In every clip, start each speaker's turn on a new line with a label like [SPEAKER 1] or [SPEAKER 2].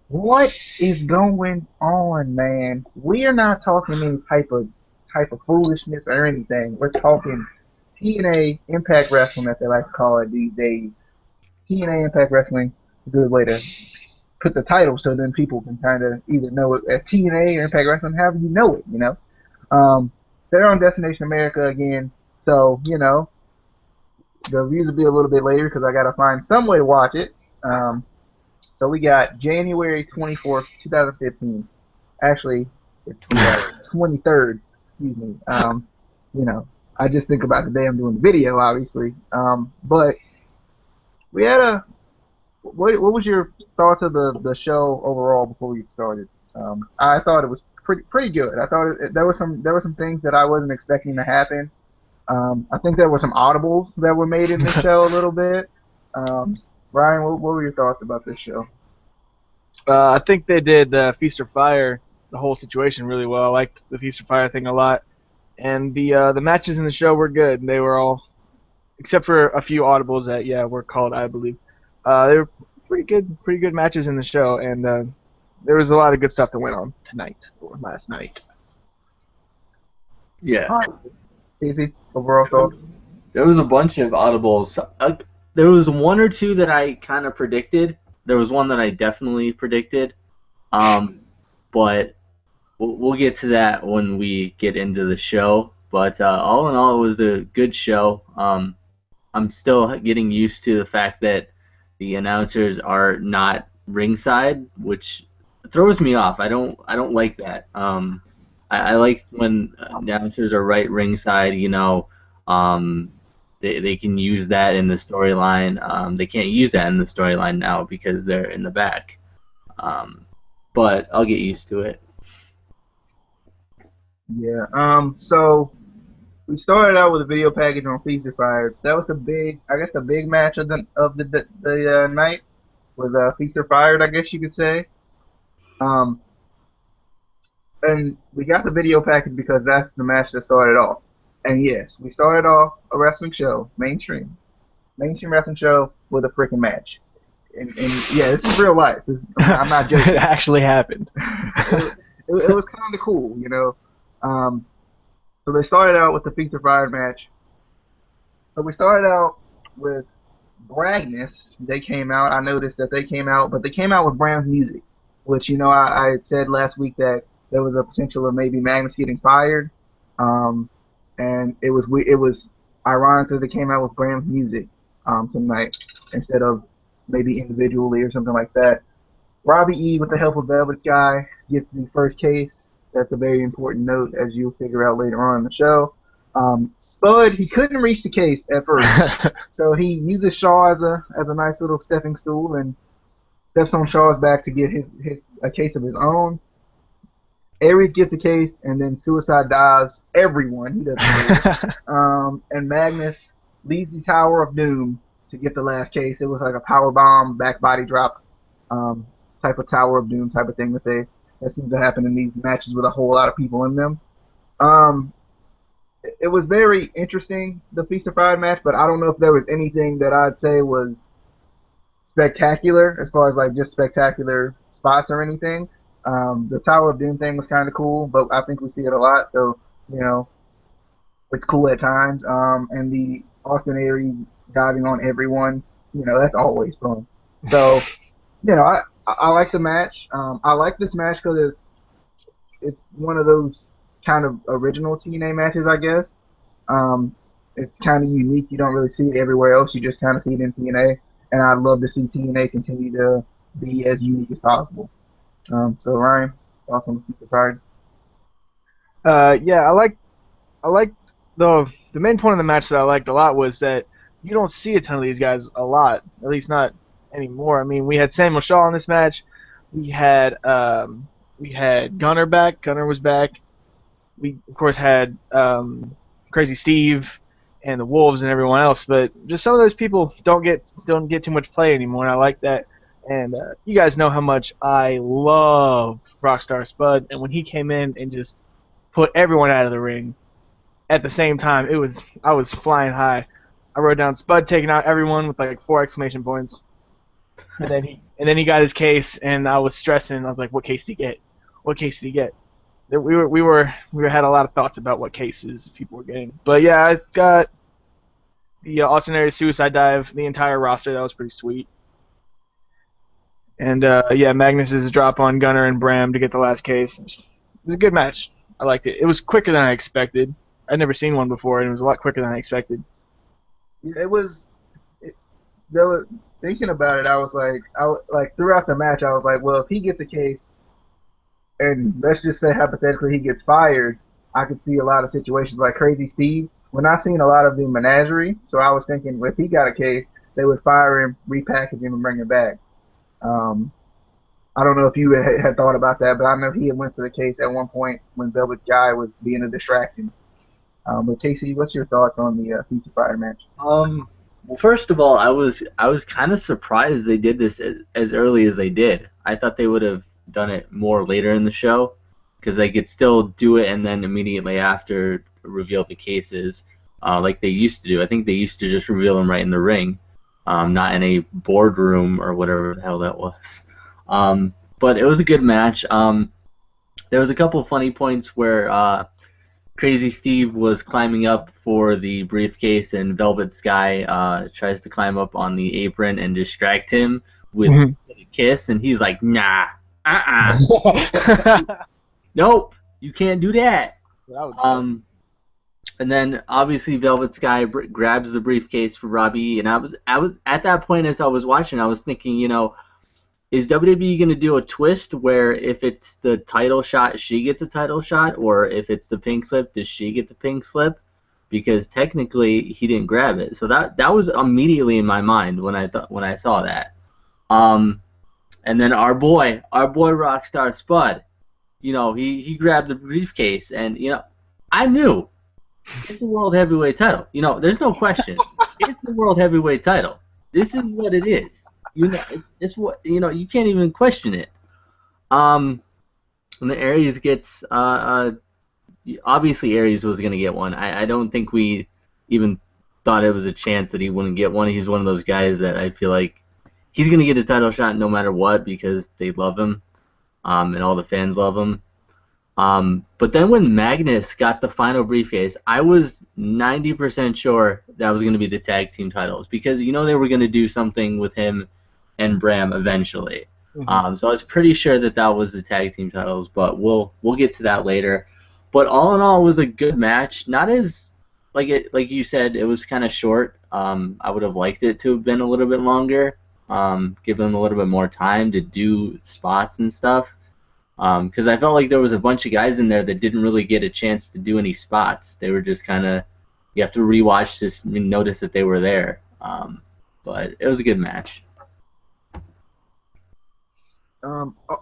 [SPEAKER 1] What is going on, man? We are not talking any type of foolishness or anything. We're talking TNA Impact Wrestling, as they like to call it these days. TNA Impact Wrestling is a good way to put the title, so then people can kind of either know it as TNA or Impact Wrestling, however you know it. Um, they're on Destination America again, so the reviews will be a little bit later because I gotta find some way to watch it. Um, so we got January 24th, 2015. Actually, it's the 23rd. Excuse me. You know, I just think about the day I'm doing the video, obviously. But we had a. What was your thoughts of the show overall before we get started? I thought it was pretty good. I thought there were some things that I wasn't expecting to happen. I think there were some audibles that were made in this show a little bit. Um, Ryan, what were your thoughts about this show?
[SPEAKER 2] I think they did the Feast or Fire, the whole situation really well. I liked the Feast or Fire thing a lot, and the matches in the show were good. They were all, except for a few audibles that were called, I believe. They were pretty good matches in the show, and there was a lot of good stuff that went on tonight or last night.
[SPEAKER 3] Yeah,
[SPEAKER 1] All right, Casey, overall thoughts?
[SPEAKER 3] there was a bunch of audibles. There was one or two that I kind of predicted. There was one that I definitely predicted. Um, but we'll get to that when we get into the show. But all in all, it was a good show. I'm still getting used to the fact that the announcers are not ringside, which throws me off. I don't like that. I like when announcers are right ringside. Um, they can use that in the storyline. They can't use that in the storyline now because they're in the back. Um, but I'll get used to it.
[SPEAKER 1] Yeah. So we started out with a video package on Feast or Fire. That was I guess, the big match of the night was Feast or Fired, I guess you could say. Um, and we got the video package because that's the match that started off. And yes, we started off a wrestling show, mainstream wrestling show with a freaking match. And yeah, this is real life. I'm not
[SPEAKER 2] It
[SPEAKER 1] joking.
[SPEAKER 2] actually happened.
[SPEAKER 1] It was kind of cool. Um, so they started out with the Feast or Fire match. So we started out with Bragness. They came out. I noticed that they came out, but they came out with Brown's music, which I had said last week that there was a potential of maybe Magnus getting fired. Um, and it was ironic that they came out with Brown's music tonight instead of maybe individually or something like that. Robbie E, with the help of Velvet Sky, gets the first case. That's a very important note, as you'll figure out later on in the show. Spud, he couldn't reach the case at first, so he uses Shaw as a nice little stepping stool and steps on Shaw's back to get his a case of his own. Aries gets a case, and then Suicide dives everyone. He doesn't care. And Magnus leaves the Tower of Doom to get the last case. It was like a power bomb, back body drop, um, type of Tower of Doom type of thing that seems to happen in these matches with a whole lot of people in them. Um, it was very interesting, the Feast of Fire match, but I don't know if there was anything that I'd say was spectacular as far as like just spectacular spots or anything. The Tower of Doom thing was kind of cool, but I think we see it a lot, so you know it's cool at times. And the Austin Aries diving on everyone, that's always fun. So I like the match. I like this match because it's one of those kind of original TNA matches, I guess. Um, it's kind of unique. You don't really see it everywhere else. You just kind of see it in TNA, and I'd love to see TNA continue to be as unique as possible. So Ryan, thoughts on the Feast of Pride?
[SPEAKER 2] Yeah, I like the main point of the match that I liked a lot was that you don't see a ton of these guys a lot, at least not anymore. I mean, we had Samuel Shaw in this match. We had we had Gunner back. Gunner was back. We of course had Crazy Steve and the Wolves and everyone else, but just some of those people don't get too much play anymore. And I like that. And you guys know how much I love Rockstar Spud, and when he came in and just put everyone out of the ring at the same time, I was flying high. I wrote down Spud taking out everyone with like 4 exclamation points. And then he got his case, and I was stressing. I was like, "What case did he get? What case did he get?" We had a lot of thoughts about what cases people were getting. But yeah, I got the Austin Aries suicide dive, the entire roster. That was pretty sweet. And yeah, Magnus's drop on Gunner and Bram to get the last case. It was a good match. I liked it. It was quicker than I expected. I'd never seen one before, and it was a lot quicker than I expected.
[SPEAKER 1] Yeah, it was. There was thinking about it. I was like, like throughout the match, I was like, well, if he gets a case, and let's just say hypothetically he gets fired, I could see a lot of situations like Crazy Steve. When I seen a lot of the menagerie, so I was thinking if he got a case, they would fire him, repackage him, and bring him back. Um, I don't know if you had thought about that, but I know he had went for the case at one point when Velvet Sky was being a distraction. But Casey, what's your thoughts on the Future Fire match?
[SPEAKER 3] Well, first of all, I was kind of surprised they did this as early as they did. I thought they would have done it more later in the show, because they could still do it and then immediately after reveal the cases, like they used to do. I think they used to just reveal them right in the ring, not in a boardroom or whatever the hell that was. But it was a good match. There was a couple of funny points where Crazy Steve was climbing up for the briefcase, and Velvet Sky tries to climb up on the apron and distract him with a kiss, and he's like, "Nah, nope, you can't do that." And then obviously Velvet Sky grabs the briefcase for Robbie, and I was at that point as I was watching, I was thinking, is WWE going to do a twist where if it's the title shot, she gets a title shot, or if it's the pink slip, does she get the pink slip? Because technically he didn't grab it. So that was immediately in my mind when I saw that. And then our boy Rockstar Spud, he grabbed the briefcase, and I knew it's a world heavyweight title. There's no question. It's the world heavyweight title. This is what it is. It's what you can't even question it. And the Aries gets obviously Aries was gonna get one. I don't think we even thought it was a chance that he wouldn't get one. He's one of those guys that I feel like he's gonna get a title shot no matter what, because they love him, and all the fans love him. But then when Magnus got the final briefcase, I was 90% sure that was going to be the tag team titles, because they were going to do something with him and Bram eventually. So I was pretty sure that was the tag team titles, but we'll get to that later. But all in all, it was a good match. Not as like you said, it was kind of short. I would have liked it to have been a little bit longer, give them a little bit more time to do spots and stuff. Because I felt like there was a bunch of guys in there that didn't really get a chance to do any spots. They were just kind of, you have to rewatch to notice that they were there. But it was a good match.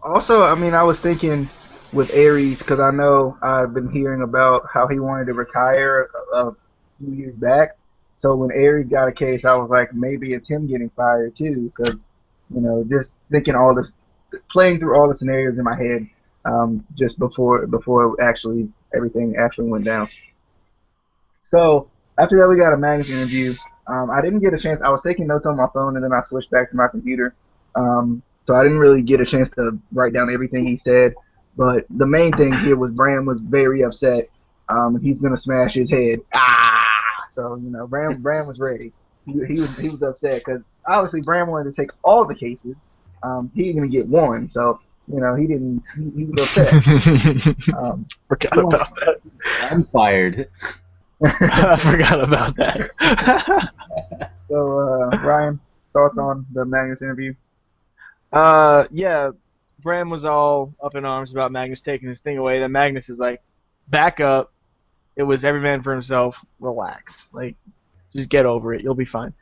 [SPEAKER 1] Also, I mean, I was thinking with Aries, because I know I've been hearing about how he wanted to retire a few years back. So when Aries got a case, I was like, maybe it's him getting fired too, because just thinking all this, playing through all the scenarios in my head, just before actually everything actually went down. So after that, we got a Magnus interview. I didn't get a chance. I was taking notes on my phone, and then I switched back to my computer. So I didn't really get a chance to write down everything he said. But the main thing here was Bram was very upset. He's gonna smash his head. So Bram was ready. He was upset because obviously Bram wanted to take all the cases. He didn't get one, so he didn't. He was upset.
[SPEAKER 2] Forgot about that.
[SPEAKER 3] I'm fired.
[SPEAKER 2] I forgot about that.
[SPEAKER 1] So Ryan, thoughts on the Magnus interview?
[SPEAKER 2] Yeah, Bram was all up in arms about Magnus taking his thing away. Then Magnus is like, back up. It was every man for himself. Relax. Like, just get over it. You'll be fine.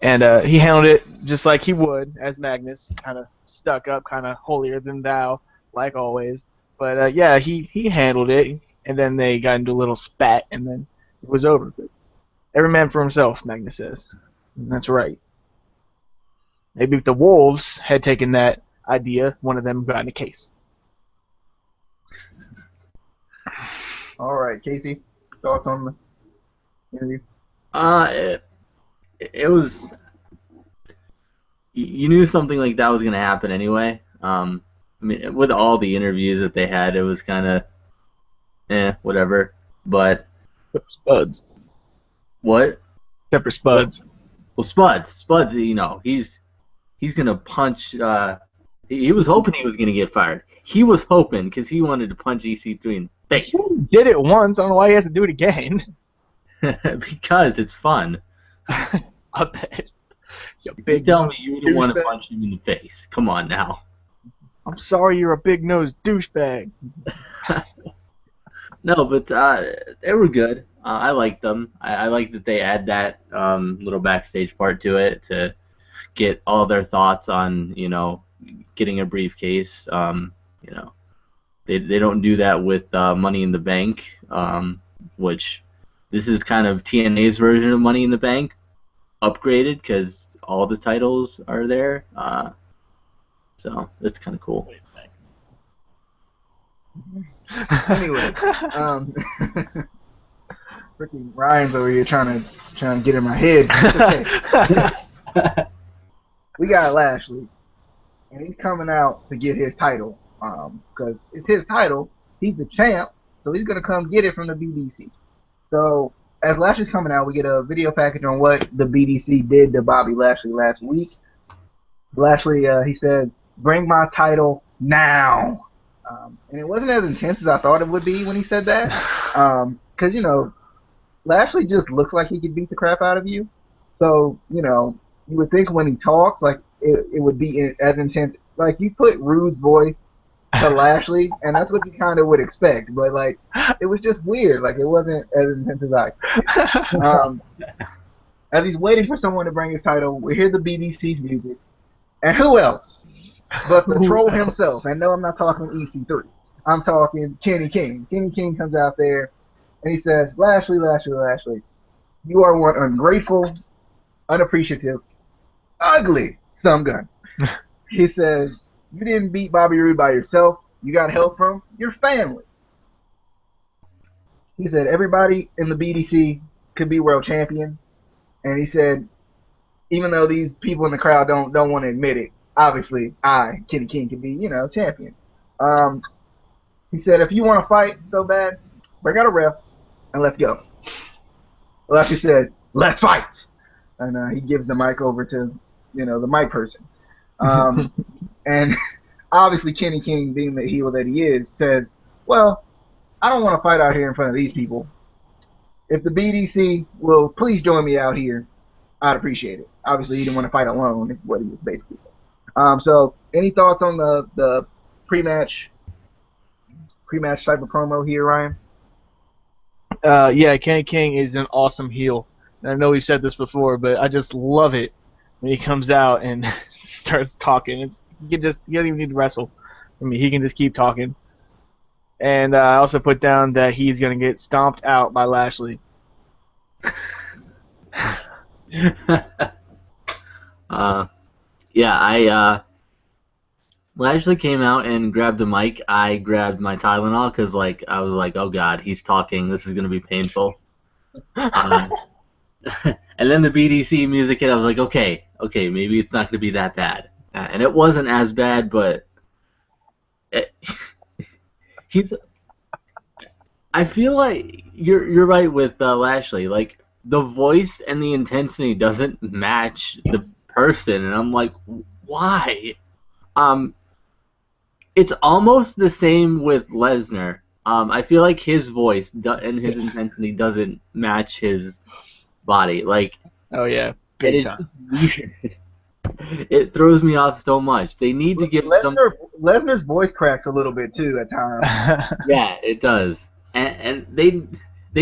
[SPEAKER 2] And he handled it just like he would as Magnus, kind of stuck up, kind of holier than thou, like always. But yeah, he handled it, and then they got into a little spat, and then it was over. But every man for himself, Magnus says. And that's right. Maybe if the Wolves had taken that idea, one of them got in a case.
[SPEAKER 1] All right, Casey, thoughts on the interview?
[SPEAKER 3] It was you knew something like that was gonna happen anyway. I mean, with all the interviews that they had, it was kind of whatever. But
[SPEAKER 2] Spuds.
[SPEAKER 3] what?
[SPEAKER 2] Except for Spuds.
[SPEAKER 3] Well, Spuds, he's gonna punch. He was hoping he was gonna get fired. He was hoping because he wanted to punch EC3 in the face.
[SPEAKER 2] He did it once. I don't know why he has to do it again.
[SPEAKER 3] Because it's fun.
[SPEAKER 2] I bet. You
[SPEAKER 3] You
[SPEAKER 2] big
[SPEAKER 3] tell me you wouldn't want to
[SPEAKER 1] douchebag.
[SPEAKER 3] punch him in the face. Come on now.
[SPEAKER 2] I'm sorry you're a big-nosed douchebag.
[SPEAKER 3] No, but they were good. I liked them. I like that they add that little backstage part to it to get all their thoughts on, getting a briefcase. They don't do that with Money in the Bank, which this is kind of TNA's version of Money in the Bank, upgraded because all the titles are there. So that's kind of cool.
[SPEAKER 1] Anyway, freaking Ryan's over here trying to get in my head. It's okay. We got Lashley, and he's coming out to get his title. Because it's his title. He's the champ, so he's gonna come get it from the BDC. So as Lashley's coming out, we get a video package on what the BDC did to Bobby Lashley last week. Lashley, he says, "Bring my title now." And it wasn't as intense as I thought it would be when he said that. Because, Lashley just looks like he could beat the crap out of you. So, you would think when he talks, like, it would be as intense. Like, you put Roode's voice to Lashley, and that's what you kind of would expect. But, like, it was just weird. Like, it wasn't as intense as I expected. As he's waiting for someone to bring his title, we hear the BDC's music. And who else but the troll himself? And no, I'm not talking EC3. I'm talking Kenny King. Kenny King comes out there, and he says, "Lashley, Lashley, Lashley, you are one ungrateful, unappreciative, ugly some gun." He says, "You didn't beat Bobby Roode by yourself. You got help from your family." He said, "Everybody in the BDC could be world champion." And he said, even though these people in the crowd don't want to admit it, obviously I, Kenny King, can be, champion. He said, if you want to fight so bad, bring out a ref and let's go. Lashley said, "Let's fight." And he gives the mic over to, the mic person. And obviously Kenny King, being the heel that he is, says, "Well, I don't want to fight out here in front of these people. If the BDC will please join me out here, I'd appreciate it." Obviously, he didn't want to fight alone, is what he was basically saying. So, any thoughts on the pre-match type of promo here, Ryan?
[SPEAKER 2] Yeah, Kenny King is an awesome heel. And I know we've said this before, but I just love it when he comes out and starts talking. You don't even need to wrestle. I mean, he can just keep talking. And I also put down that he's going to get stomped out by Lashley.
[SPEAKER 3] Lashley came out and grabbed the mic. I grabbed my Tylenol because, I was like, oh god, he's talking. This is gonna be painful. And then the BDC music hit. I was like, okay, maybe it's not gonna be that bad. And it wasn't as bad, but he's. I feel like you're right with Lashley. Like, the voice and the intensity doesn't match the person, and I'm like, why? It's almost the same with Lesnar. I feel like his voice and his intensity doesn't match his body. Like,
[SPEAKER 2] Oh, yeah. Big time.
[SPEAKER 3] weird. It throws me off so much. They need to give some.
[SPEAKER 1] Lesnar's voice cracks a little bit too at times.
[SPEAKER 3] Yeah, it does. And they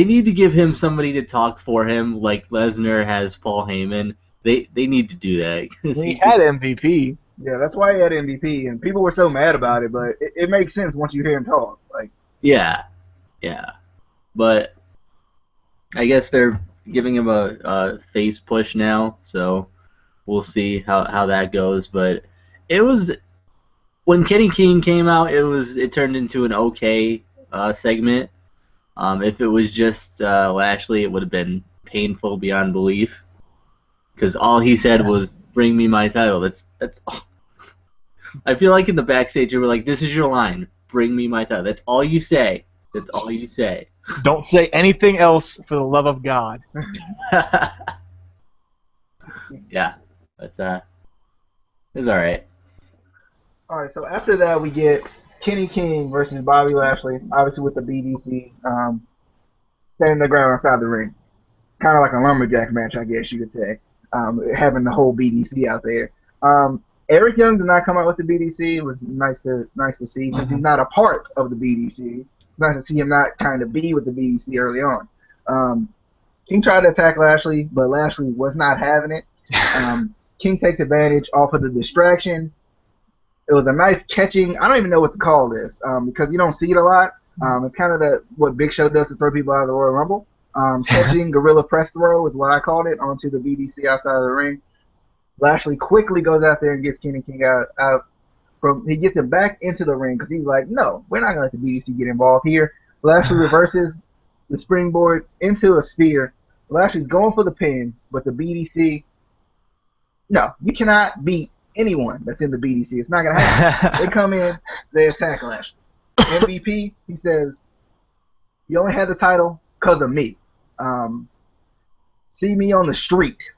[SPEAKER 3] need to give him somebody to talk for him, like Lesnar has Paul Heyman. They need to do that.
[SPEAKER 2] He had MVP.
[SPEAKER 1] Yeah, that's why he had MVP, and people were so mad about it. But it makes sense once you hear him talk. Like,
[SPEAKER 3] Yeah. But I guess they're giving him a face push now, so we'll see how that goes. But it was when Kenny King came out, it turned into an okay segment. If it was just Lashley, it would have been painful beyond belief, because all he said was bring me my title. That's. I feel like in the backstage you were like, this is your line. Bring me my title. That's all you say. That's all you say.
[SPEAKER 2] Don't say anything else for the love of God.
[SPEAKER 3] Yeah, but it's all right.
[SPEAKER 1] All right, so after that we get Kenny King versus Bobby Lashley, obviously with the BDC, standing the ground outside the ring, kind of like a lumberjack match, I guess you could say, having the whole BDC out there. Eric Young did not come out with the BDC. It was nice to see, since he's not a part of the BDC. Nice to see him not kind of be with the BDC early on. King tried to attack Lashley, but Lashley was not having it. King takes advantage off of the distraction. It was a nice catching. I don't even know what to call this because you don't see it a lot. It's kind of what Big Show does to throw people out of the Royal Rumble. Catching gorilla press throw is what I called it onto the BDC outside of the ring. Lashley quickly goes out there and gets Kenny King out. He gets him back into the ring because he's like, no, we're not going to let the BDC get involved here. Lashley reverses the springboard into a spear. Lashley's going for the pin, but the BDC, no, you cannot beat anyone that's in the BDC. It's not going to happen. They come in, they attack Lashley. MVP, he says, you only had the title because of me. See me on the street.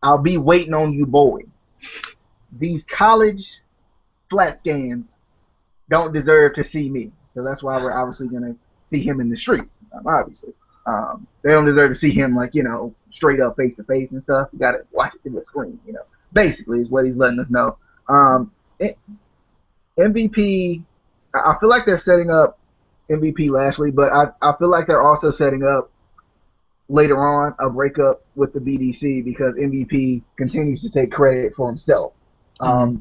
[SPEAKER 1] I'll be waiting on you, boy. These college flat scans don't deserve to see me. So that's why we're obviously going to see him in the streets, obviously. They don't deserve to see him, like, straight up face-to-face and stuff. You got to watch it through the screen, Basically is what he's letting us know. MVP, I feel like they're setting up MVP Lashley, but I feel like they're also setting up later on a breakup with the BDC because MVP continues to take credit for himself.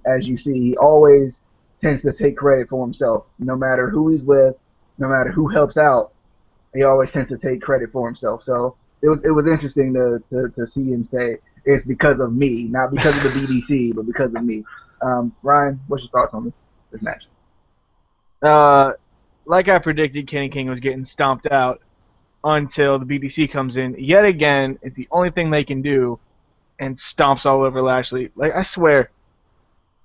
[SPEAKER 1] As you see, he always tends to take credit for himself. No matter who he's with, no matter who helps out, he always tends to take credit for himself. So it was interesting to see him say it's because of me, not because of the BDC, but because of me. Ryan, what's your thoughts on this match?
[SPEAKER 2] Like I predicted, Kenny King was getting stomped out until the BDC comes in. Yet again, it's the only thing they can do, and stomps all over Lashley. Like, I swear,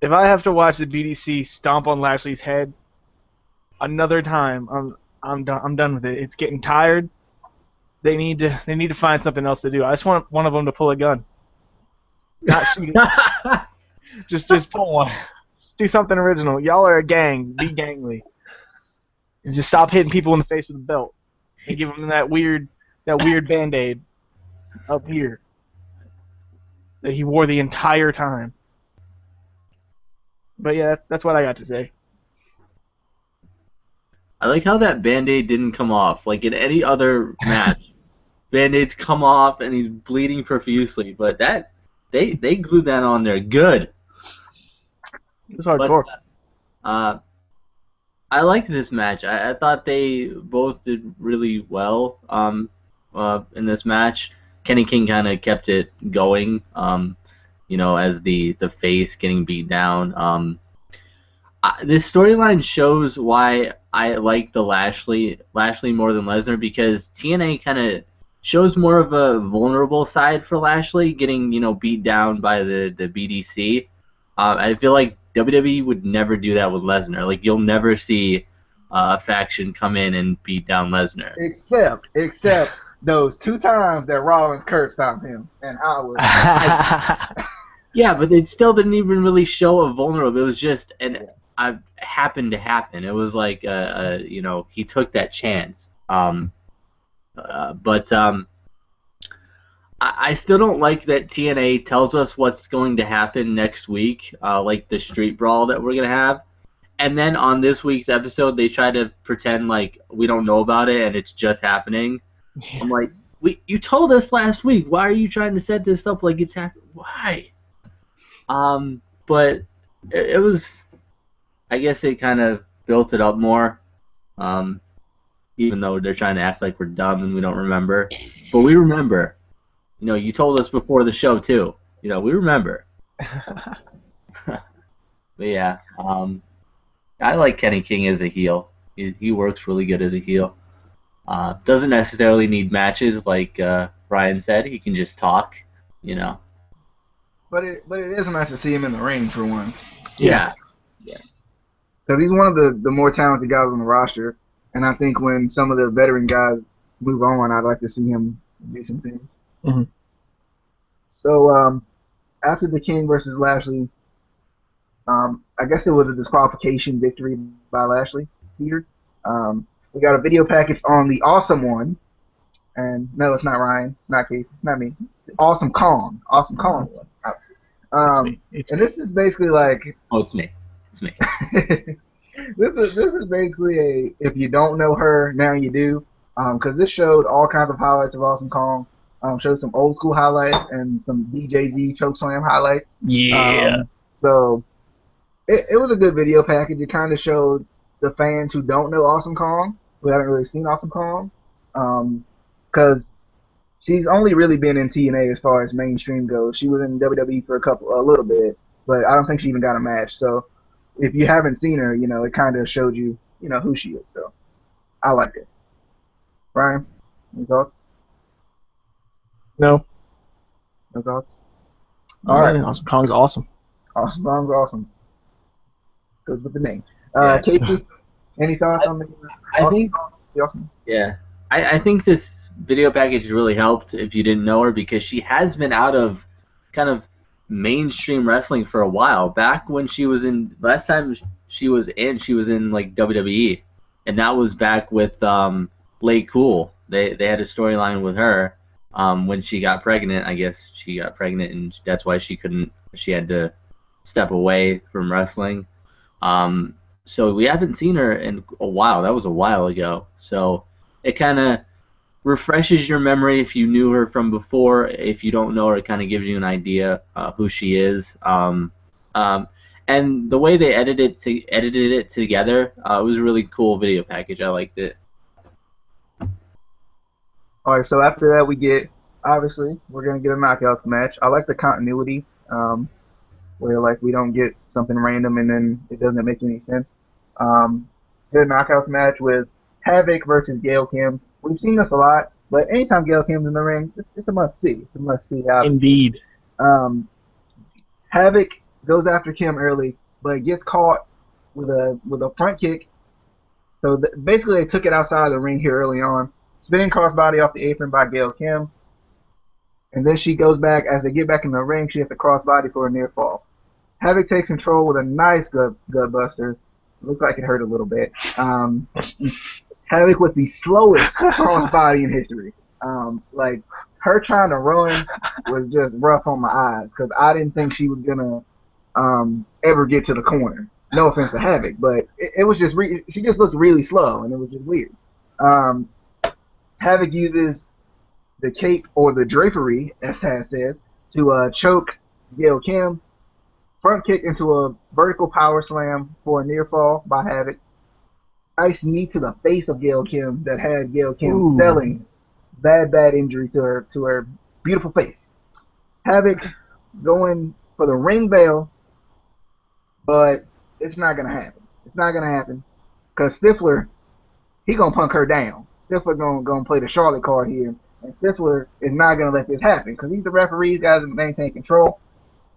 [SPEAKER 2] if I have to watch the BDC stomp on Lashley's head another time, I'm done with it. It's getting tired. They need to find something else to do. I just want one of them to pull a gun. Not shoot. just pull one. Just do something original. Y'all are a gang. Be gangly. And just stop hitting people in the face with a belt. And give them that weird Band-Aid up here that he wore the entire time. But yeah, that's what I got to say.
[SPEAKER 3] I like how that Band-Aid didn't come off. Like in any other match, Band-Aids come off and he's bleeding profusely. But that they glued that on there good.
[SPEAKER 2] It was hardcore.
[SPEAKER 3] But, I liked this match. I thought they both did really well in this match. Kenny King kind of kept it going, as the face getting beat down. This storyline shows why I like the Lashley more than Lesnar, because TNA kind of shows more of a vulnerable side for Lashley, getting beat down by the BDC. I feel like WWE would never do that with Lesnar. Like, you'll never see a faction come in and beat down Lesnar.
[SPEAKER 1] Except those 2 times that Rollins curb stomped him, and I was
[SPEAKER 3] Yeah, but it still didn't even really show a vulnerable. It was just it happened to happen. It was like he took that chance. But I still don't like that TNA tells us what's going to happen next week, like the street brawl that we're going to have. And then on this week's episode, they try to pretend like we don't know about it and it's just happening. Yeah. I'm like, you told us last week. Why are you trying to set this up like it's happening? Why? But it was, I guess it kind of built it up more, even though they're trying to act like we're dumb and we don't remember. But we remember. You told us before the show, too. We remember. But yeah, I like Kenny King as a heel. He works really good as a heel. Doesn't necessarily need matches, like Ryan said. He can just talk,
[SPEAKER 1] But but it is nice to see him in the ring for once.
[SPEAKER 3] Yeah.
[SPEAKER 1] Yeah. Because he's one of the more talented guys on the roster, and I think when some of the veteran guys move on, I'd like to see him do some things.
[SPEAKER 2] Mm-hmm.
[SPEAKER 1] So after the King versus Lashley, I guess it was a disqualification victory by Lashley here. We got a video package on the Awesome One, and no, it's not Ryan, it's not Casey, it's not me. Awesome Kong, obviously. And this is basically like.
[SPEAKER 3] Oh, it's me. It's me.
[SPEAKER 1] This is basically a if you don't know her now you do, because this showed all kinds of highlights of Awesome Kong. Showed some old school highlights and some DJZ chokeslam highlights.
[SPEAKER 2] Yeah.
[SPEAKER 1] So it was a good video package. It kind of showed the fans who don't know Awesome Kong, who haven't really seen Awesome Kong, because she's only really been in TNA as far as mainstream goes. She was in WWE for a little bit, but I don't think she even got a match. So if you haven't seen her, it kind of showed you, who she is. So I liked it. Ryan, any thoughts?
[SPEAKER 2] No.
[SPEAKER 1] No thoughts?
[SPEAKER 2] All right. Awesome Kong's awesome.
[SPEAKER 1] Awesome Kong's awesome. Goes with the name.
[SPEAKER 3] Yeah.
[SPEAKER 1] Casey, any thoughts on the
[SPEAKER 3] I think.
[SPEAKER 1] Awesome?
[SPEAKER 3] Yeah. I think this video package really helped if you didn't know her because she has been out of kind of mainstream wrestling for a while. Back when she was in last time she was in like WWE, and that was back with Lay Cool. They had a storyline with her when she got pregnant. I guess she got pregnant and that's why she had to step away from wrestling. So we haven't seen her in a while. That was a while ago. So it kind of refreshes your memory if you knew her from before. If you don't know her, it kind of gives you an idea who she is. And the way they edited it together, it was a really cool video package. I liked it.
[SPEAKER 1] All right, so after that obviously, we're going to get a knockouts match. I like the continuity where, like, we don't get something random and then it doesn't make any sense. Get a knockouts match with Havoc versus Gail Kim. We've seen this a lot, but anytime Gail Kim's in the ring, it's a must-see. It's a must-see.
[SPEAKER 2] Indeed.
[SPEAKER 1] Havoc goes after Kim early, but gets caught with a front kick. So basically, they took it outside of the ring here early on. Spinning crossbody off the apron by Gail Kim. And then she goes back. As they get back in the ring, she has to crossbody for a near fall. Havoc takes control with a nice gut buster. Looks like it hurt a little bit. Havoc with the slowest crossbody in history. Like, her trying to run was just rough on my eyes because I didn't think she was going to ever get to the corner. No offense to Havoc, but it was just she just looked really slow, and it was just weird. Havoc uses the cape or the drapery, as Taz says, to choke Gail Kim. Front kick into a vertical power slam for a near fall by Havoc. Nice knee to the face of Gail Kim that had Gail Kim selling bad injury to her beautiful face. Havoc going for the ring bell, but it's not gonna happen. It's not gonna happen because Stifler, he gonna punk her down. Stifler gonna play the Charlotte card here, and Stifler is not gonna let this happen because he's the referee. He's got to maintain control.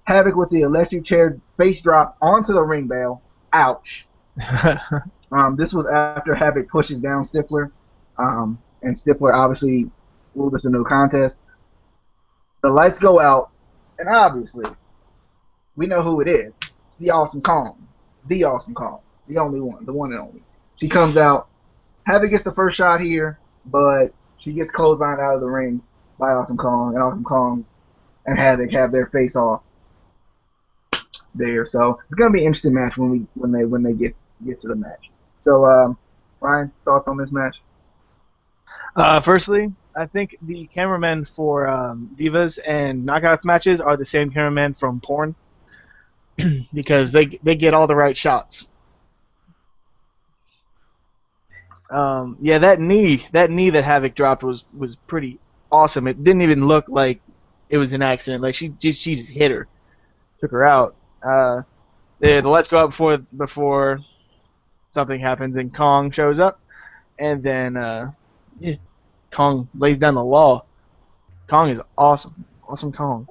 [SPEAKER 1] Havoc with the electric chair face drop onto the ring bell. Ouch. This was after Havoc pushes down Stifler, and Stifler obviously ruled us a no contest. The lights go out, and obviously, we know who it is. It's the Awesome Kong. The Awesome Kong. The only one. The one and only. She comes out. Havoc gets the first shot here, but she gets clotheslined out of the ring by Awesome Kong, and Awesome Kong and Havoc have their face off there. So it's gonna be an interesting match when they get to the match. So Ryan, thoughts on this match?
[SPEAKER 2] Firstly, I think the cameramen for Divas and Knockouts matches are the same cameramen from porn because they get all the right shots. Yeah, that knee that Havoc dropped was pretty awesome. It didn't even look like it was an accident. Like she just hit her, took her out. The lights go out before something happens, and Kong shows up, and then Kong lays down the law. Kong is awesome. Awesome Kong.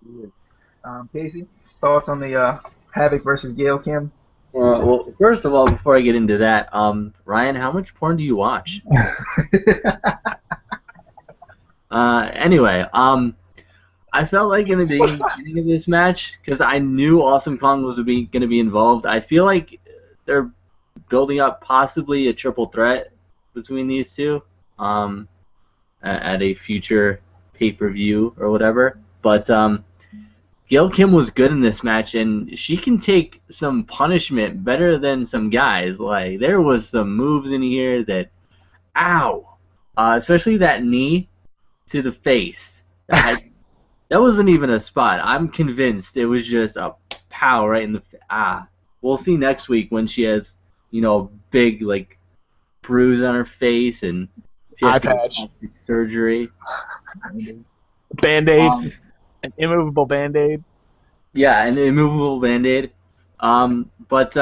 [SPEAKER 1] He is. Casey, thoughts on the Havoc versus Gail Kim?
[SPEAKER 3] Well, first of all, before I get into that, Ryan, how much porn do you watch? Anyway, I felt like in the beginning of this match, because I knew Awesome Kong was going to be involved, I feel like they're building up possibly a triple threat between these two at a future pay-per-view or whatever. But Gail Kim was good in this match, and she can take some punishment better than some guys. Like, there was some moves in here that, ow! Especially that knee to the face. That wasn't even a spot. I'm convinced it was just a pow right in the We'll see next week when she has, big like bruise on her face and she has
[SPEAKER 2] Eye
[SPEAKER 3] to get
[SPEAKER 2] patch,
[SPEAKER 3] plastic surgery.
[SPEAKER 2] Band-Aid,
[SPEAKER 3] Um,
[SPEAKER 2] an immovable Band-Aid.
[SPEAKER 3] yeah, an immovable Band-Aid. But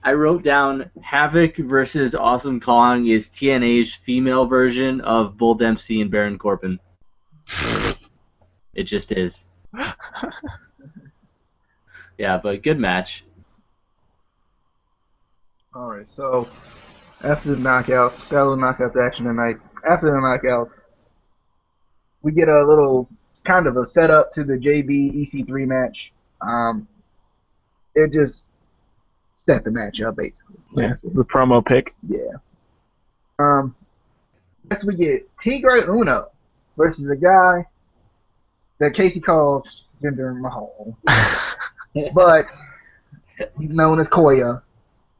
[SPEAKER 3] I wrote down Havoc versus Awesome Kong is TNA's female version of Bull Dempsey and Baron Corbin. It just is. Yeah, but good match.
[SPEAKER 1] All right, so after the knockouts, got a little knockout action tonight. After the knockouts, we get a little kind of a setup to the JB EC3 match. It just set the match up basically.
[SPEAKER 2] Yeah, the promo pick.
[SPEAKER 1] Yeah. Next we get Tigre Uno versus a guy that Casey calls Jinder Mahal, but he's known as Koya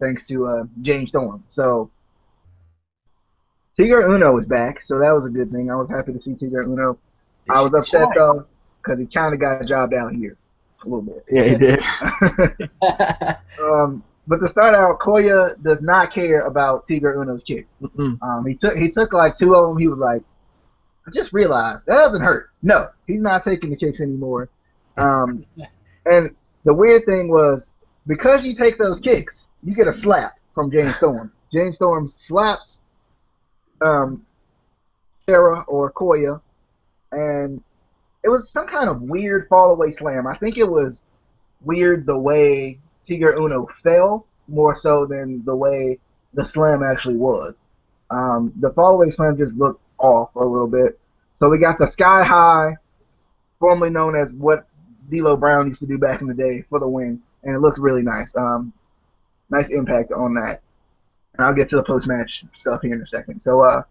[SPEAKER 1] thanks to James Storm. So Tigre Uno is back, so that was a good thing. I was happy to see Tigre Uno. I was upset though because he kind of got jobbed out here a little bit.
[SPEAKER 2] Yeah, he did.
[SPEAKER 1] But to start out, Koya does not care about Tigre Uno's kicks. He took like two of them. He was like, I just realized that doesn't hurt. No, he's not taking the kicks anymore. And the weird thing was, because you take those kicks, you get a slap from James Storm. James Storm slaps Sarah or Koya, and it was some kind of weird fall away slam. I think it was weird the way Tigre Uno fell more so than the way the slam actually was. The fall away slam just looked off a little bit. So we got the sky high, formerly known as what D'Lo Brown used to do back in the day, for the win, and it looks really nice. Nice impact on that. And I'll get to the post match stuff here in a second. So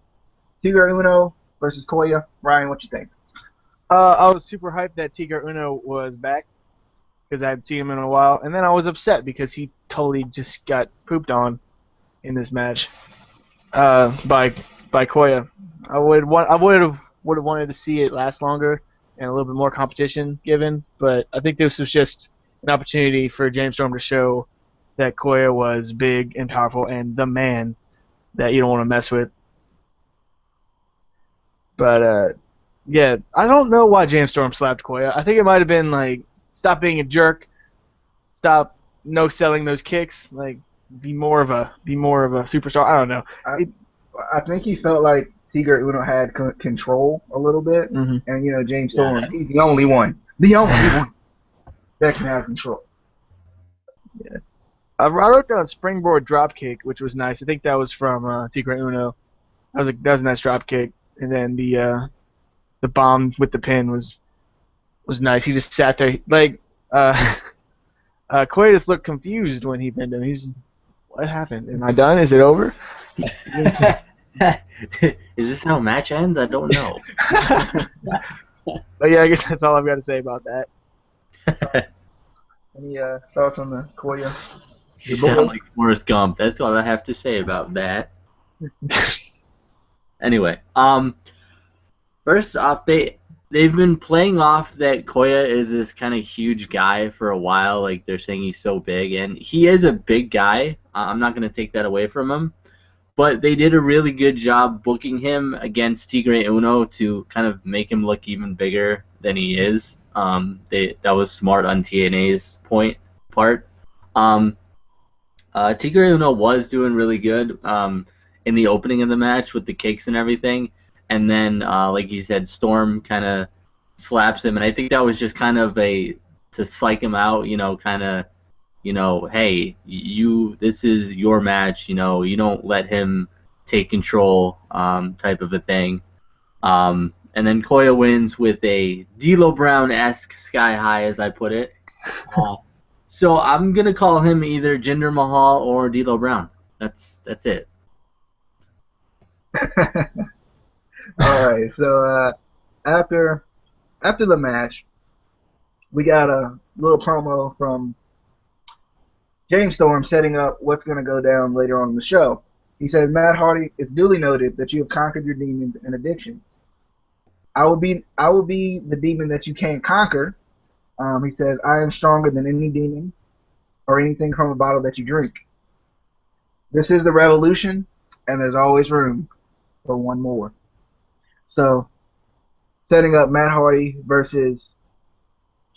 [SPEAKER 1] Tigre Uno versus Koya. Ryan, what you think?
[SPEAKER 2] I was super hyped that Tigre Uno was back because I hadn't seen him in a while, and then I was upset because he totally just got pooped on in this match by Koya. I would have wanted to see it last longer and a little bit more competition given, but I think this was just an opportunity for James Storm to show that Koya was big and powerful and the man that you don't want to mess with. But yeah, I don't know why James Storm slapped Koya. I think it might have been like, stop being a jerk, stop no selling those kicks, like be more of a superstar. I don't know.
[SPEAKER 1] I think he felt like Tigre Uno had control a little bit, and James Storm, he's the only one that can have control.
[SPEAKER 2] Yeah, I wrote down a springboard drop kick, which was nice. I think that was from Tigre Uno. That was a nice drop kick, and then the bomb with the pin was nice. He just sat there like Koya just looked confused when he pinned him. What happened? Am I done? Is it over?
[SPEAKER 3] Is this how a match ends? I don't know.
[SPEAKER 2] But yeah, I guess that's all I've got to say about that.
[SPEAKER 1] Any thoughts on the Koya?
[SPEAKER 3] You sound like Forrest Gump. That's all I have to say about that. Anyway, first off, they've been playing off that Koya is this kind of huge guy for a while. Like, they're saying he's so big, and he is a big guy. I'm not going to take that away from him. But they did a really good job booking him against Tigre Uno to kind of make him look even bigger than he is. That was smart on TNA's part. Tigre Uno was doing really good in the opening of the match with the kicks and everything. And then, like you said, Storm kind of slaps him, and I think that was just kind of to psych him out, kind of, hey, this is your match, you don't let him take control, type of a thing. And then Koya wins with a D'Lo Brown-esque sky high, as I put it. So I'm gonna call him either Jinder Mahal or D'Lo Brown. That's it.
[SPEAKER 1] All right. So after the match, we got a little promo from James Storm setting up what's going to go down later on in the show. He says, Matt Hardy, it's duly noted that you have conquered your demons and addictions. I will be the demon that you can't conquer. He says, I am stronger than any demon or anything from a bottle that you drink. This is the revolution, and there's always room for one more. So, setting up Matt Hardy versus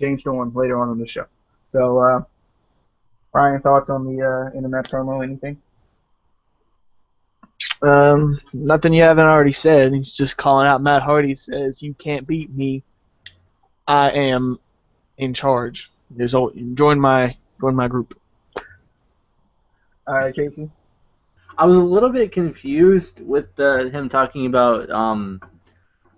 [SPEAKER 1] James Storm later on in the show. So, Ryan, thoughts on the internet promo? Anything?
[SPEAKER 2] Nothing you haven't already said. He's just calling out Matt Hardy. Says, "You can't beat me. I am in charge. Join my group."
[SPEAKER 1] All right, Casey.
[SPEAKER 3] I was a little bit confused with him talking about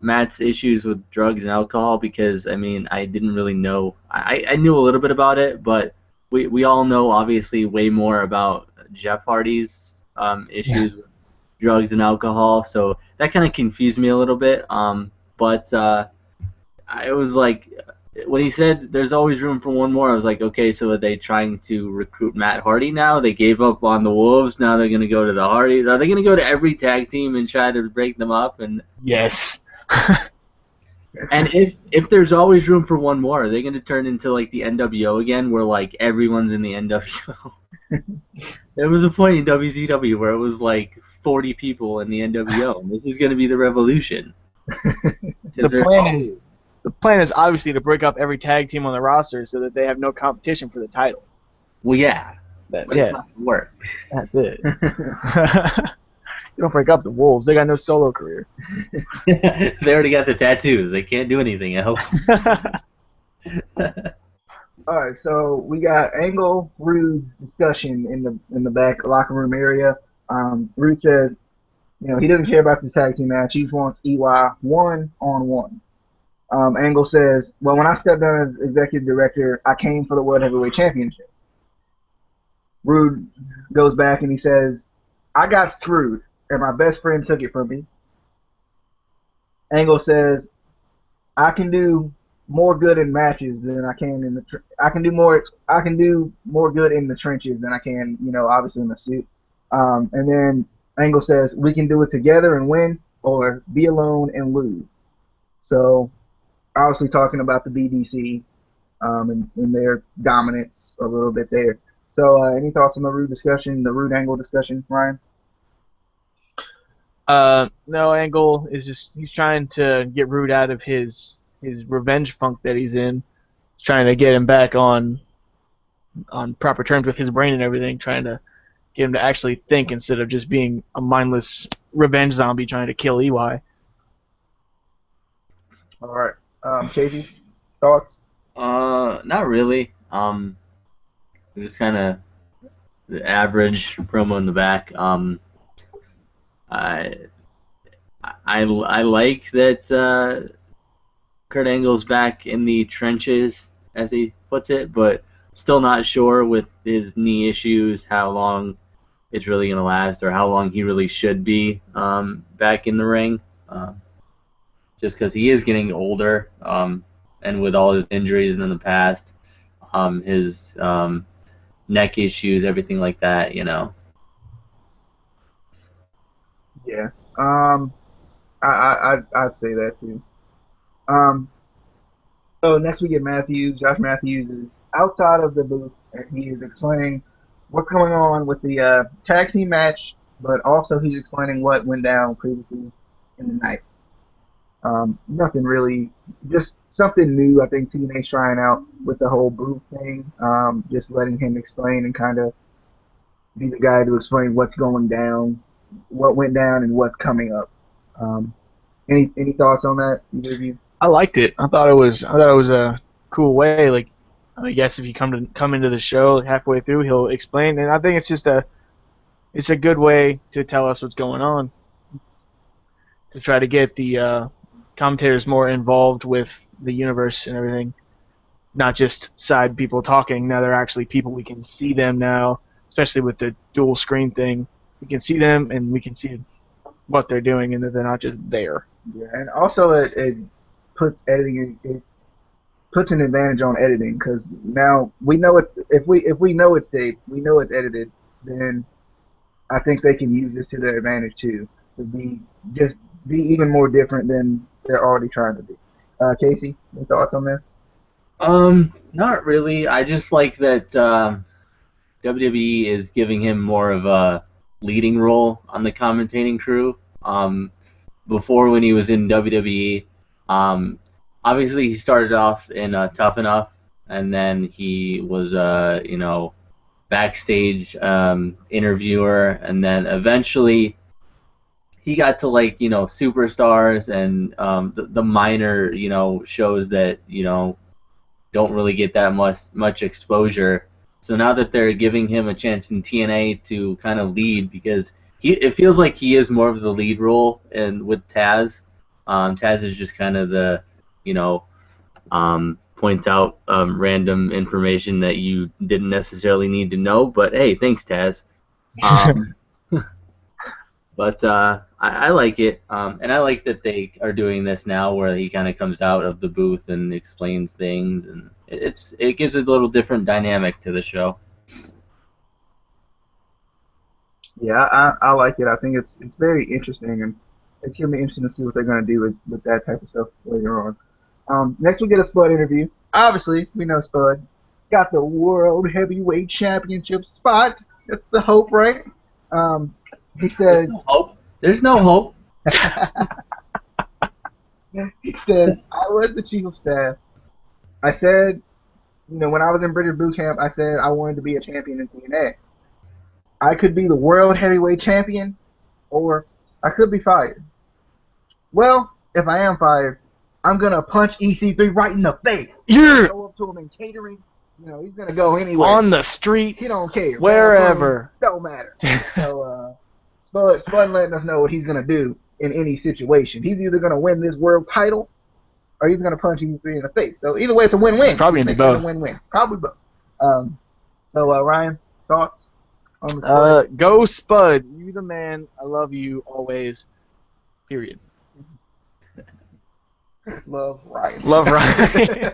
[SPEAKER 3] Matt's issues with drugs and alcohol, because I didn't really know. I knew a little bit about it, but we all know obviously way more about Jeff Hardy's issues with drugs and alcohol, so that kind of confused me a little bit. But I was like, when he said there's always room for one more, I was like, okay, so are they trying to recruit Matt Hardy now? They gave up on the Wolves, now they're going to go to the Hardys. Are they going to go to every tag team and try to break them up? And
[SPEAKER 2] Yes.
[SPEAKER 3] and if there's always room for one more, are they going to turn into like the NWO again, where like everyone's in the NWO? There was a point in WCW where it was like 40 people in the NWO, and this is going to be the Revolution.
[SPEAKER 2] The plan is obviously to break up every tag team on the roster so that they have no competition for the title.
[SPEAKER 3] Well, yeah, but it's not going to work.
[SPEAKER 2] That's it. You don't break up the Wolves. They got no solo career.
[SPEAKER 3] They already got the tattoos. They can't do anything else.
[SPEAKER 1] All right, so we got Angle Roode discussion in the back locker room area. Roode says, he doesn't care about this tag team match. He just wants EY 1-on-1. Angle says, well, when I stepped down as executive director, I came for the World Heavyweight Championship. Roode goes back and he says, I got screwed, and my best friend took it from me. Angle says, I can do more good in matches than I can in the I can do more good in the trenches than I can, obviously in the suit. And then Angle says, we can do it together and win, or be alone and lose. So, obviously talking about the BDC and their dominance a little bit there. So, any thoughts on the Roode discussion, the Roode Angle discussion, Ryan?
[SPEAKER 2] No, Angle is he's trying to get Roode out of his revenge funk that he's in. He's trying to get him back on proper terms with his brain and everything, trying to get him to actually think instead of just being a mindless revenge zombie trying to kill EY.
[SPEAKER 1] All right. Casey, thoughts?
[SPEAKER 3] Not really. Just kind of the average promo in the back. I like that Kurt Angle's back in the trenches, as he puts it, but still not sure with his knee issues how long it's really going to last, or how long he really should be back in the ring. Just because he is getting older, and with all his injuries in the past, his neck issues, everything like that,
[SPEAKER 1] Yeah. I'd say that too. So next we get Matthews. Josh Matthews is outside of the booth, and he is explaining what's going on with the tag team match, but also he's explaining what went down previously in the night. Nothing really, just something new. I think TNA's trying out with the whole booth thing. Just letting him explain and kind of be the guy to explain what's going down, what went down, and what's coming up. Any thoughts on that, either of you?
[SPEAKER 2] I liked it. I thought it was a cool way. Like, I guess if you come into the show halfway through, he'll explain, and I think it's a good way to tell us what's going on, to try to get the commentators more involved with the universe and everything, not just side people talking. Now they're actually people. We can see them now, especially with the dual screen thing. We can see them and we can see what they're doing, and that they're not just there.
[SPEAKER 1] Yeah, and also it puts editing it puts an advantage on editing because now we know it's if we know it's taped, we know it's edited, then I think they can use this to their advantage too, to be even more different than they're already trying to be. Casey, any thoughts on this?
[SPEAKER 3] Not really. I just like that WWE is giving him more of a leading role on the commentating crew. Before when he was in WWE, um, obviously he started off in Tough Enough, and then he was backstage interviewer, and then eventually he got to superstars and the minor shows that don't really get that much exposure. So now that they're giving him a chance in TNA to kind of lead, because it feels like he is more of the lead role, and with Taz, Taz is just kind of the points out random information that you didn't necessarily need to know. But hey, thanks, Taz. Um, But I like it, and I like that they are doing this now, where he kind of comes out of the booth and explains things, and it gives it a little different dynamic to the show.
[SPEAKER 1] Yeah, I like it. I think it's very interesting, and it's gonna be interesting to see what they're gonna do with that type of stuff later on. Next we get a Spud interview. Obviously, we know Spud got the World Heavyweight Championship spot. That's the hope, right? He
[SPEAKER 3] There's
[SPEAKER 1] says
[SPEAKER 3] no hope. There's no hope.
[SPEAKER 1] he says I was the chief of staff. I said, when I was in British boot camp, I said I wanted to be a champion in TNA. I could be the world heavyweight champion, or I could be fired. Well, if I am fired, I'm gonna punch EC3 right in the face.
[SPEAKER 2] You're
[SPEAKER 1] Go up to him in catering. He's gonna go anywhere.
[SPEAKER 2] on the street,
[SPEAKER 1] He don't care.
[SPEAKER 2] wherever.
[SPEAKER 1] Don't matter. So Spud letting us know what he's gonna do in any situation. He's either gonna win this world title, or he's gonna punch EC3 in the face. So either way, it's a win-win.
[SPEAKER 2] Probably into both.
[SPEAKER 1] Win-win. Probably both. So Ryan, thoughts on the story?
[SPEAKER 2] Go Spud. You the man. I love you always. Period.
[SPEAKER 1] Love Ryan.
[SPEAKER 2] Love Ryan.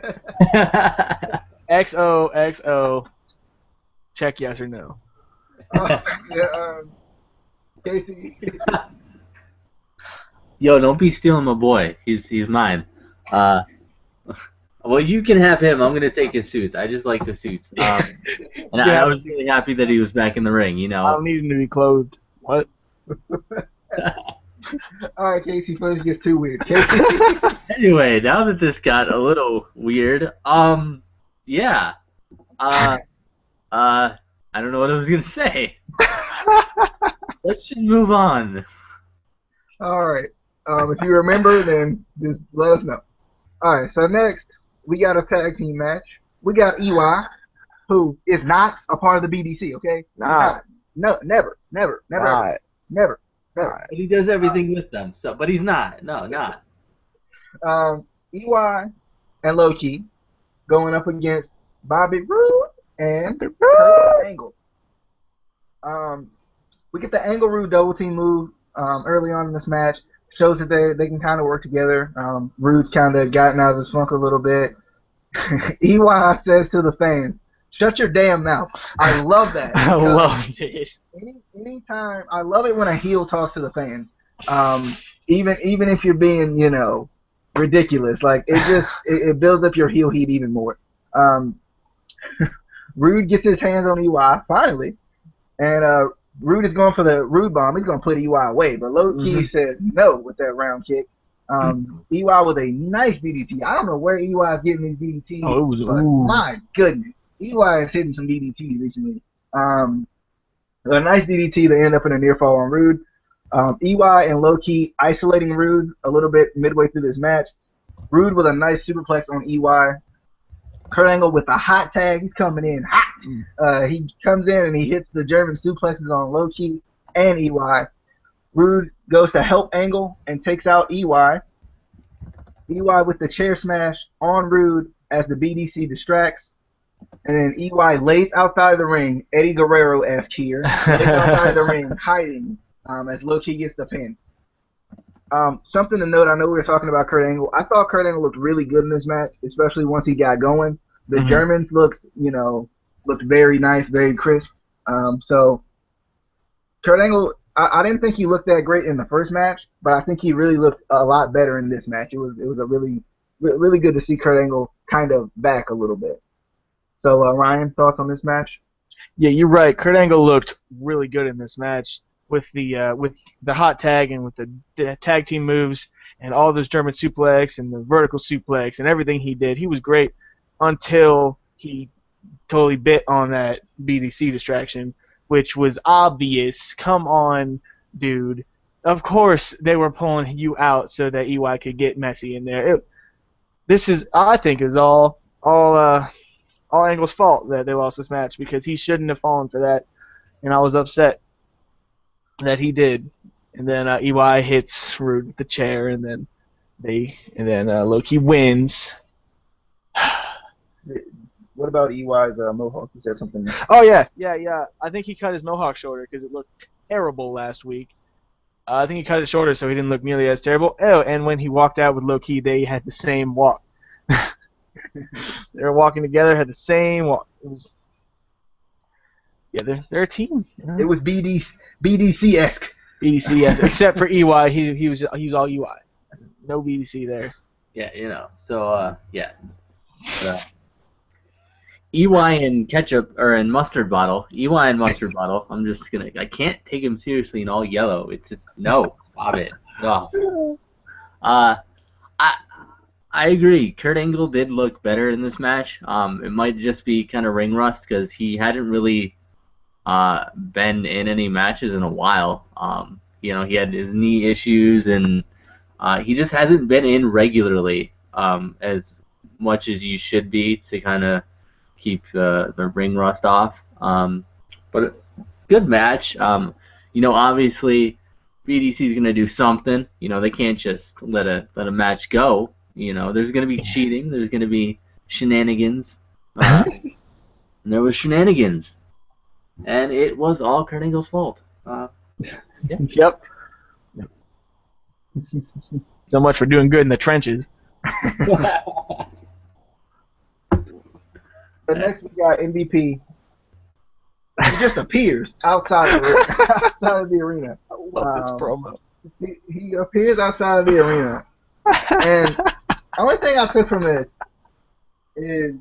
[SPEAKER 2] XOXO. Check yes or no.
[SPEAKER 1] Casey.
[SPEAKER 3] Yo, don't be stealing my boy. He's mine. Well, you can have him. I'm gonna take his suits. I just like the suits. And I was really happy that he was back in the ring.
[SPEAKER 2] I don't need him to be clothed. What?
[SPEAKER 1] All right, Casey. Before this gets too weird. Casey.
[SPEAKER 3] Anyway, now that this got a little weird, yeah. I don't know what I was gonna say. Let's just move on.
[SPEAKER 1] All right. If you remember, then just let us know. All right. So next, we got a tag team match. We got EY, who is not a part of the BBC. Okay.
[SPEAKER 2] Nah.
[SPEAKER 1] No. Never.
[SPEAKER 2] Right.
[SPEAKER 1] Never.
[SPEAKER 3] But he does everything with them. So, but he's not. No, not.
[SPEAKER 1] EY and Low-Key going up against Bobby Roode and Kurt Angle. We get the Angle Roode double team move early on in this match. Shows that they can kind of work together. Roode's kind of gotten out of his funk a little bit. EY says to the fans, "Shut your damn mouth." I love that.
[SPEAKER 2] I love it.
[SPEAKER 1] Anytime, I love it when a heel talks to the fans. Even if you're being, ridiculous, like it builds up your heel heat even more. Roode gets his hands on EY finally, and Roode is going for the Roode bomb. He's going to put EY away, but Low-Key says no with that round kick. EY with a nice DDT. I don't know where EY is getting these DDTs, but my goodness, EY is hitting some DDTs recently. A nice DDT to end up in a near fall on Roode. EY and Low-Key isolating Roode a little bit midway through this match. Roode with a nice superplex on EY. Kurt Angle with a hot tag. He's coming in hot. He comes in and he hits the German suplexes on Low Ki and EY. Roode goes to help Angle and takes out EY. EY with the chair smash on Roode as the BDC distracts. And then EY lays outside of the ring, Eddie Guerrero-esque here, lays outside of the ring, hiding as Low Ki gets the pin. Something to note, I know we were talking about Kurt Angle. I thought Kurt Angle looked really good in this match, especially once he got going. The Germans looked very nice, very crisp. So Kurt Angle, I didn't think he looked that great in the first match, but I think he really looked a lot better in this match. It was a really good to see Kurt Angle kind of back a little bit. So Ryan, thoughts on this match?
[SPEAKER 2] Yeah, you're right. Kurt Angle looked really good in this match with the hot tag and with the tag team moves and all those German suplex and the vertical suplex and everything he did. He was great until he totally bit on that BDC distraction, which was obvious. Come on, dude. Of course they were pulling you out so that EY could get messy in there. I think, is all Angle's fault that they lost this match, because he shouldn't have fallen for that, and I was upset that he did. And then EY hits Roode with the chair, and then Low Ki wins.
[SPEAKER 1] What about EY's mohawk? You said something.
[SPEAKER 2] Oh yeah. I think he cut his mohawk shorter because it looked terrible last week. I think he cut it shorter so he didn't look nearly as terrible. Oh, and when he walked out with Low Ki, they had the same walk. They were walking together, had the same walk. It was, they're a team. You know?
[SPEAKER 1] It was BDC-esque.
[SPEAKER 2] BDC-esque, except for EY. He was all UI. No BDC there.
[SPEAKER 3] Yeah, So EY and ketchup and mustard bottle. EY and mustard bottle. I can't take him seriously in all yellow. It's just no. Stop it. No. I agree. Kurt Angle did look better in this match. It might just be kind of ring rust because he hadn't really been in any matches in a while. He had his knee issues, and he just hasn't been in regularly as much as you should be to kind of keep the ring rust off. But it's a good match. Obviously BDC is going to do something. They can't just let a match go. There's going to be cheating. There's going to be shenanigans. And there was shenanigans. And it was all Kurt Angle's fault.
[SPEAKER 2] Yep. So much for doing good in the trenches.
[SPEAKER 1] But next we got MVP. He just appears outside of the arena.
[SPEAKER 2] I love this promo.
[SPEAKER 1] He appears outside of the arena. And the only thing I took from this is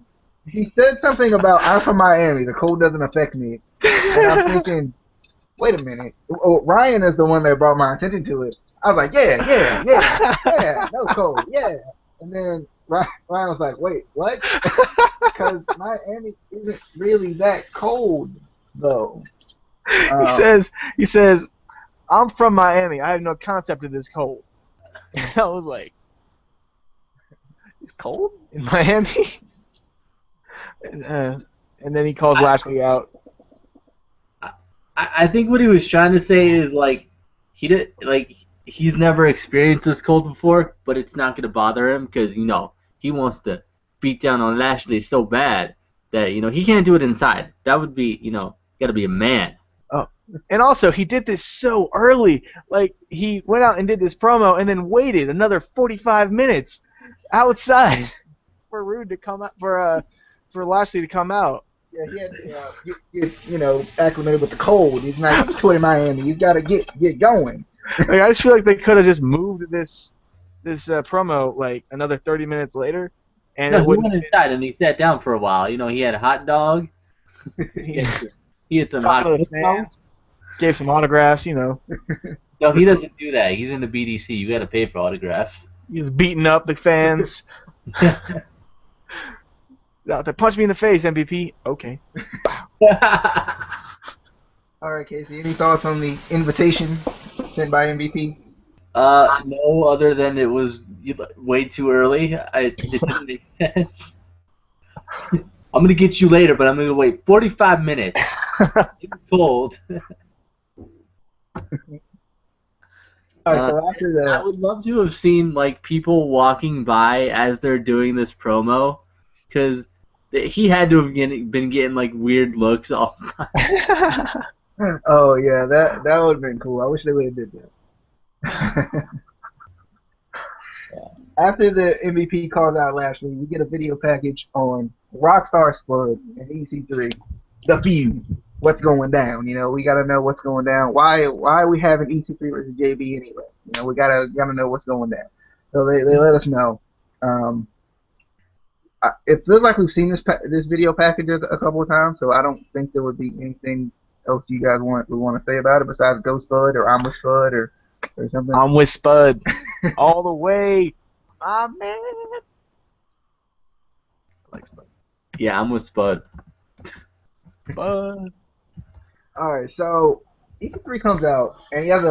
[SPEAKER 1] he said something about, I'm from Miami, the cold doesn't affect me. And I'm thinking, wait a minute. Oh, Ryan is the one that brought my attention to it. I was like, yeah, no cold, yeah. And then Ryan was like, wait, what? Because Miami isn't really that cold, though.
[SPEAKER 2] He says, I'm from Miami. I have no concept of this cold. And I was like, it's cold in Miami? And then he calls Lashley out.
[SPEAKER 3] I think what he was trying to say is he's never experienced this cold before, but it's not gonna bother him because he wants to beat down on Lashley so bad that he can't do it inside. That would be gotta be a man.
[SPEAKER 2] Oh, and also he did this so early. Like he went out and did this promo and then waited another 45 minutes outside for Roode to come out for Lashley to come out.
[SPEAKER 1] Yeah, he had to get acclimated with the cold. He's not used to it in Miami. He's got to get going.
[SPEAKER 2] I just feel like they could have just moved this promo like another 30 minutes later, and
[SPEAKER 3] he went inside and he sat down for a while. He had a hot dog. He had some hot
[SPEAKER 2] fans. Gave some autographs.
[SPEAKER 3] No, he doesn't do that. He's in the BDC. You got to pay for autographs.
[SPEAKER 2] He was beating up the fans. They punch me in the face, MVP. Okay.
[SPEAKER 1] All right, Casey. Any thoughts on the invitation sent by MVP?
[SPEAKER 3] No, other than it was way too early. It didn't make sense. I'm gonna get you later, but I'm gonna wait 45 minutes. It's cold.
[SPEAKER 1] All right, so after
[SPEAKER 3] I
[SPEAKER 1] that,
[SPEAKER 3] would love to have seen like people walking by as they're doing this promo, because he had to have been getting like weird looks all the time.
[SPEAKER 1] oh yeah, that would have been cool. I wish they would have did that. After the MVP calls out Lashley, we get a video package on Rockstar Spud and EC3, the feud. What's going down? You know, we gotta know what's going down. Why are we having EC3 versus JB anyway? You know, we gotta know what's going down. So they let us know. Um, it feels like we've seen this video package a couple of times, so I don't think there would be anything else you guys want to say about it besides Go Spud or I'm with Spud or something.
[SPEAKER 2] I'm with Spud all the way. My man. I like Spud.
[SPEAKER 3] Yeah, I'm with Spud.
[SPEAKER 2] Spud.
[SPEAKER 1] All right, so EC3 comes out and he has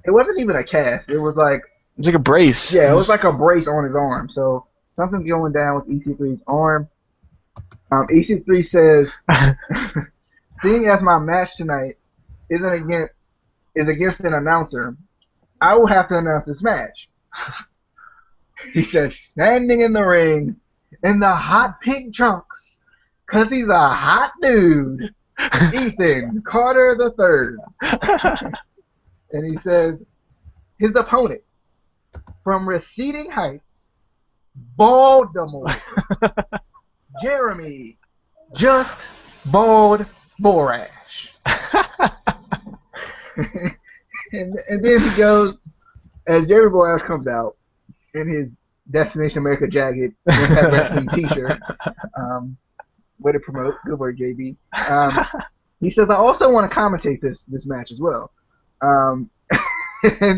[SPEAKER 1] it wasn't even a cast. It was like
[SPEAKER 2] It's like a brace.
[SPEAKER 1] yeah, it was like a brace on his arm. So something's going down with EC3's arm. EC3 says, "Seeing as my match tonight is against an announcer, I will have to announce this match." He says, "Standing in the ring in the hot pink trunks, 'cause he's a hot dude, Ethan Carter III." And he says, his opponent from Receding Heights, Baltimore, Jeremy, just bald Borash. and then he goes, as Jeremy Borash comes out in his Destination America jacket and that wrestling t-shirt, way to promote, good work JB. He says, "I also want to commentate this match as well." And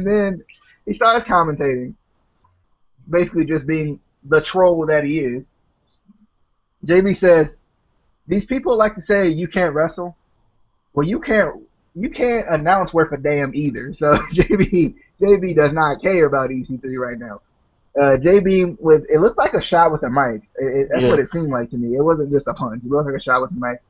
[SPEAKER 1] then he starts commentating, basically just being the troll that he is. JB says, "These people like to say you can't wrestle. Well, you can't announce worth a damn either." So JB does not care about EC3 right now. JB it looked like a shot with a mic. That's what it seemed like to me. It wasn't just a punch. It looked like a shot with a mic.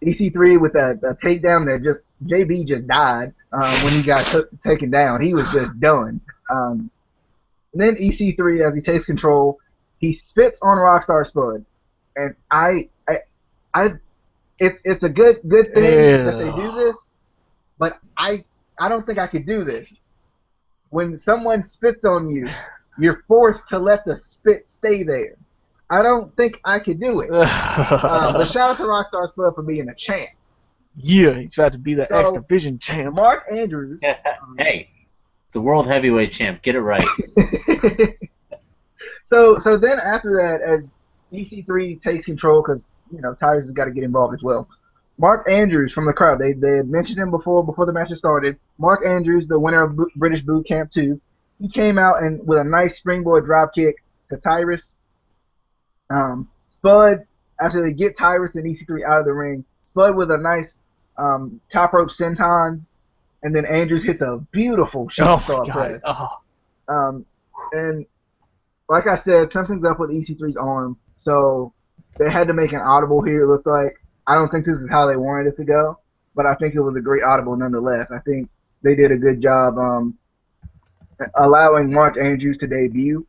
[SPEAKER 1] EC3 with a takedown that JB just died when he got taken down. He was just done. And then EC3, as he takes control, he spits on Rockstar Spud, and it's a good thing that they do this, but I don't think I could do this. When someone spits on you, you're forced to let the spit stay there. I don't think I could do it. But shout out to Rockstar Spud for being a champ.
[SPEAKER 2] Yeah, he's about to be the X Division champ.
[SPEAKER 1] Mark Andrews.
[SPEAKER 3] Hey, the world heavyweight champ. Get it right.
[SPEAKER 1] So then after that, as EC3 takes control, because Tyrus has got to get involved as well. Mark Andrews from the crowd. They had mentioned him before the match started. Mark Andrews, the winner of British Boot Camp 2, he came out and with a nice springboard drop kick to Tyrus. Spud, after they get Tyrus and EC3 out of the ring, Spud with a nice top rope senton, and then Andrews hits a beautiful shooting star press. And like I said, something's up with EC3's arm, so they had to make an audible here, it looked like. I don't think this is how they wanted it to go, but I think it was a great audible nonetheless. I think they did a good job allowing Mark Andrews to debut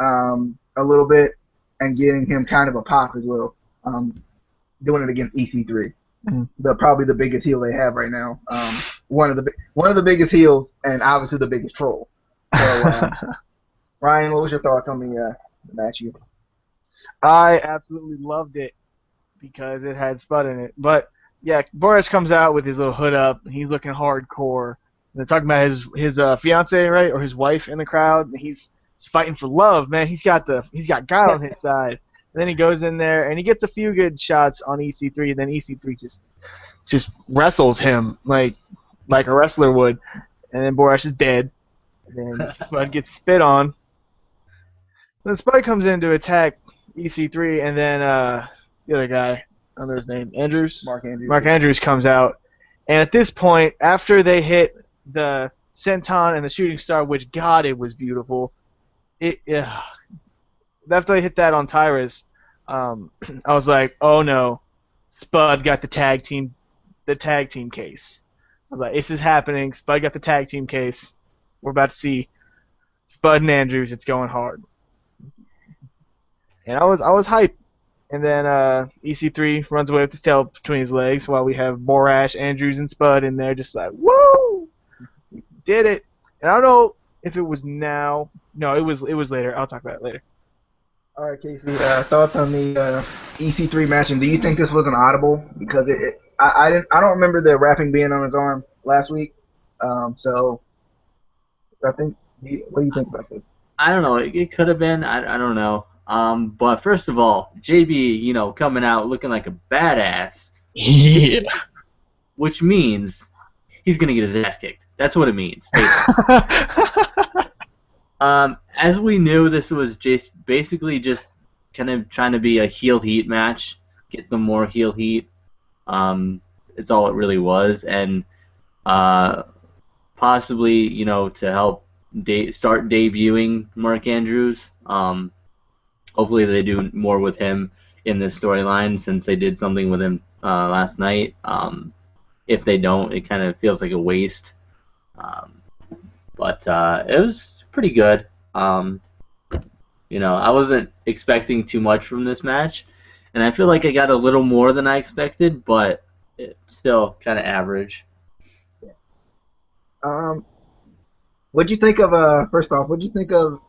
[SPEAKER 1] a little bit and getting him kind of a pop as well, doing it against EC3. Probably the biggest heel they have right now. One of the biggest heels, and obviously the biggest troll. So, Ryan, what was your thoughts on the match here?
[SPEAKER 2] I absolutely loved it because it had Spud in it. But yeah, Borash comes out with his little hood up. He's looking hardcore. And they're talking about his fiance, right, or his wife in the crowd. And he's fighting for love, man. He's got God on his side. And then he goes in there and he gets a few good shots on EC3. And then EC3 just wrestles him like a wrestler would. And then Borash is dead. And then Spud gets spit on. Then Spud comes in to attack EC3, and then the other guy, I don't know his name, Andrews?
[SPEAKER 1] Mark Andrews.
[SPEAKER 2] Mark Andrews comes out. And at this point, after they hit the senton and the shooting star, which God, it was beautiful. After they hit that on Tyrus, I was like, oh no, Spud got the tag team case. I was like, this is happening. Spud got the tag team case. We're about to see Spud and Andrews. It's going hard. And I was hyped. And then EC3 runs away with his tail between his legs while we have Borash, Andrews, and Spud in there just like, woo! We did it. And I don't know if it was now. No, it was later. I'll talk about it later.
[SPEAKER 1] All right, Casey. Thoughts on the EC3 match, and do you think this was an audible? Because I don't remember the wrapping being on his arm last week. So I think. What do you think about this?
[SPEAKER 3] I don't know. It could have been. I don't know. But first of all, JB, coming out looking like a badass.
[SPEAKER 2] Yeah.
[SPEAKER 3] Which means he's gonna get his ass kicked. That's what it means. As we knew, this was just basically just kind of trying to be a heel heat match, get them more heel heat. It's all it really was, and possibly, to help start debuting Mark Andrews. Hopefully they do more with him in this storyline since they did something with him last night. If they don't, it kind of feels like a waste. But it was pretty good. I wasn't expecting too much from this match, and I feel like I got a little more than I expected, but it's still kind of average.
[SPEAKER 1] What'd you think of first off? What'd you think of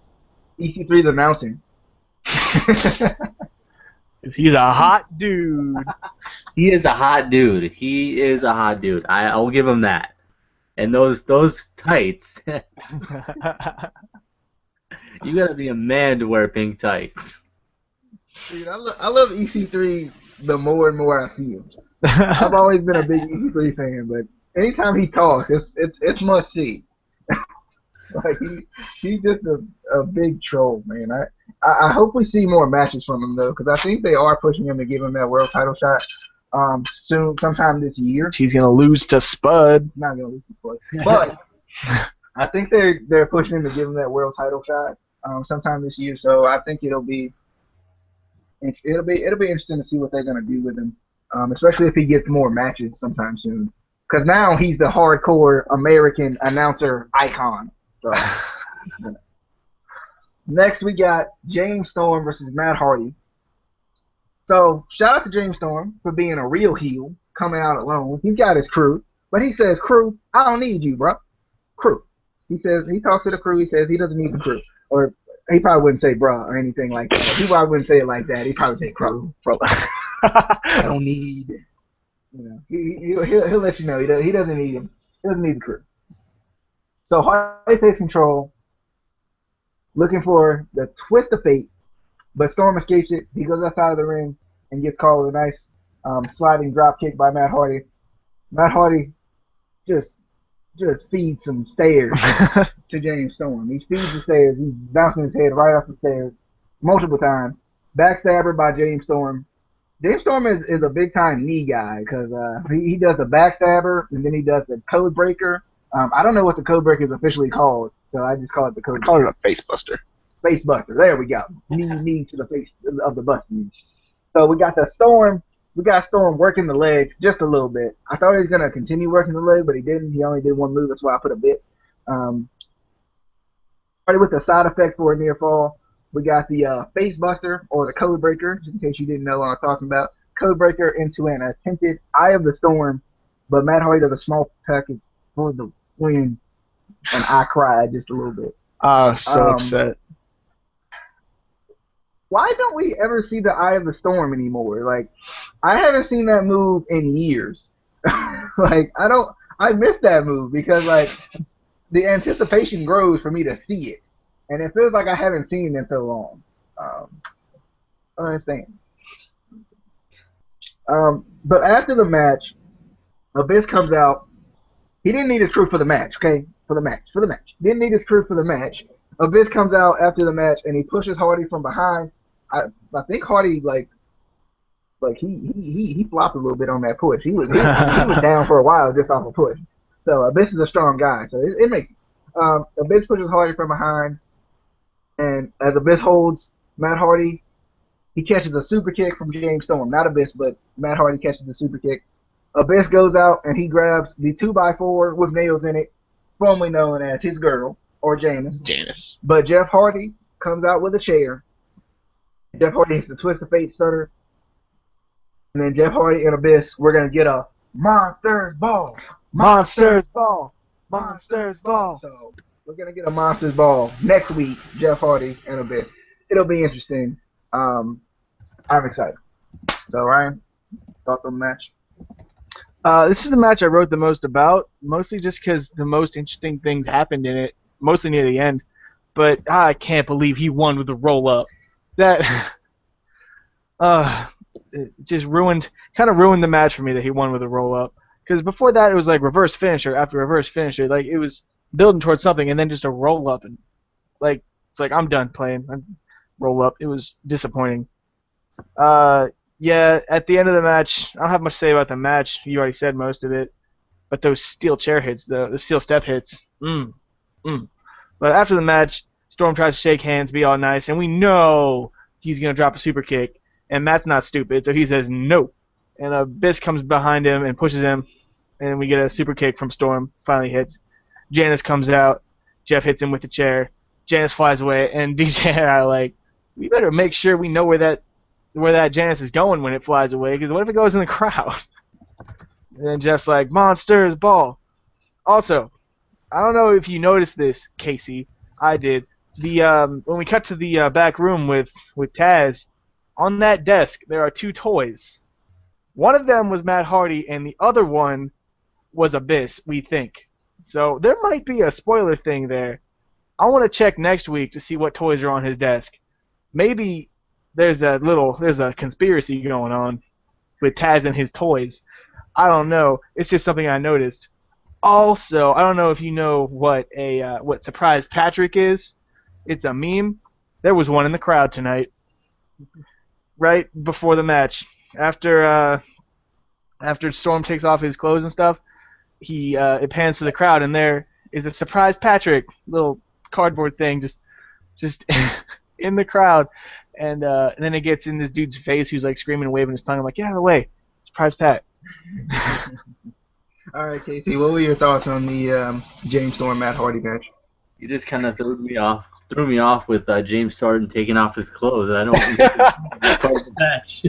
[SPEAKER 1] EC3's announcing?
[SPEAKER 2] He's a hot dude.
[SPEAKER 3] He is a hot dude. He is a hot dude. I'll give him that. And those tights. You gotta be a man to wear pink tights.
[SPEAKER 1] Dude, I love EC3 the more and more I see him. I've always been a big EC3 fan, but anytime he talks, it's must see. Like he's just a big troll, man. I hope we see more matches from him though, because I think they are pushing him to give him that world title shot soon, sometime this year.
[SPEAKER 2] He's gonna lose to Spud.
[SPEAKER 1] Not gonna lose to Spud, but I think they're pushing him to give him that world title shot sometime this year. So I think it'll be interesting to see what they're gonna do with him, especially if he gets more matches sometime soon. Because now he's the hardcore American announcer icon. So next we got James Storm versus Matt Hardy. So shout out to James Storm for being a real heel, coming out alone. He's got his crew, but he says, "Crew, I don't need you, bro. Crew." He talks to the crew. He says he doesn't need the crew, or he probably wouldn't say "bruh" or anything like that. He probably wouldn't say it like that. He'd probably say "crew." I don't need. He'll let you know he doesn't need him. He doesn't need the crew. So Hardy takes control, looking for the twist of fate, but Storm escapes it. He goes outside of the ring and gets caught with a nice sliding drop kick by Matt Hardy. Matt Hardy just feeds some stairs to James Storm. He feeds the stairs. He's bouncing his head right off the stairs multiple times. Backstabber by James Storm. James Storm is a big-time knee guy because he does the backstabber and then he does the code breaker. I don't know what the code breaker is officially called, so I just call it the code breaker.
[SPEAKER 2] Call it a face buster.
[SPEAKER 1] Face buster. There we go. Knee to the face of the buster. So we got the Storm. We got Storm working the leg just a little bit. I thought he was gonna continue working the leg, but he didn't. He only did one move. That's why I put a bit. Started with the side effect for a near fall. We got the face buster or the code breaker, just in case you didn't know what I'm talking about. Code breaker into an attempted Eye of the Storm, but Matt Hardy does a small package for the win, and I cried just a little bit.
[SPEAKER 2] So upset.
[SPEAKER 1] Why don't we ever see the Eye of the Storm anymore? Like, I haven't seen that move in years. Like, I miss that move because, like, the anticipation grows for me to see it. And it feels like I haven't seen it in so long. I don't understand. But after the match, Abyss comes out. He didn't need his crew for the match, okay? For the match. Didn't need his crew for the match. Abyss comes out after the match and he pushes Hardy from behind. I think Hardy like he flopped a little bit on that push. He was down for a while just off a push. So Abyss is a strong guy, so it makes sense. Abyss pushes Hardy from behind, and as Abyss holds Matt Hardy, he catches a super kick from James Storm. Not Abyss, but Matt Hardy catches the super kick. Abyss goes out and he grabs the 2x4 with nails in it, formerly known as his girl, or Janice.
[SPEAKER 2] Janice.
[SPEAKER 1] But Jeff Hardy comes out with a chair. Jeff Hardy hits the Twist of Fate stutter. And then Jeff Hardy and Abyss, we're going to get a Monsters Ball.
[SPEAKER 2] Monsters Ball. Monsters Ball.
[SPEAKER 1] So we're going to get a Monsters Ball next week, Jeff Hardy and Abyss. It'll be interesting. I'm excited. So, Ryan, thoughts on the match?
[SPEAKER 2] This is the match I wrote the most about, mostly just because the most interesting things happened in it, mostly near the end. But I can't believe he won with the roll-up. That it just kind of ruined the match for me that he won with a roll-up. Because before that, it was like reverse finisher after reverse finisher. Like, it was building towards something, and then just a roll-up. And, like, it's like, I'm done playing. Roll-up. It was disappointing. Yeah, at the end of the match, I don't have much to say about the match. You already said most of it. But those steel chair hits, the steel step hits, But after the match, Storm tries to shake hands, be all nice, and we know he's going to drop a super kick. And Matt's not stupid, so he says no. And Abyss comes behind him and pushes him, and we get a super kick from Storm, finally hits. Janice comes out, Jeff hits him with the chair. Janice flies away, and DJ and I are like, we better make sure we know where that Janice is going when it flies away, because what if it goes in the crowd? And then Jeff's like, Monsters Ball. Also, I don't know if you noticed this, Casey. I did. When we cut to the back room with Taz, on that desk there are two toys. One of them was Matt Hardy, and the other one was Abyss, we think. So there might be a spoiler thing there. I want to check next week to see what toys are on his desk. Maybe there's a conspiracy going on with Taz and his toys. I don't know. It's just something I noticed. Also, I don't know if you know what Surprise Patrick is. It's a meme. There was one in the crowd tonight, right before the match. After Storm takes off his clothes and stuff, it pans to the crowd, and there is a Surprise Patrick, little cardboard thing, just in the crowd. And then it gets in this dude's face who's like screaming and waving his tongue. I'm like, get out of the way. Surprise Pat.
[SPEAKER 1] All right, Casey, what were your thoughts on the James Storm Matt Hardy match?
[SPEAKER 3] You just kind of threw me off with James Storm taking off his clothes. I don't think that's part of the match.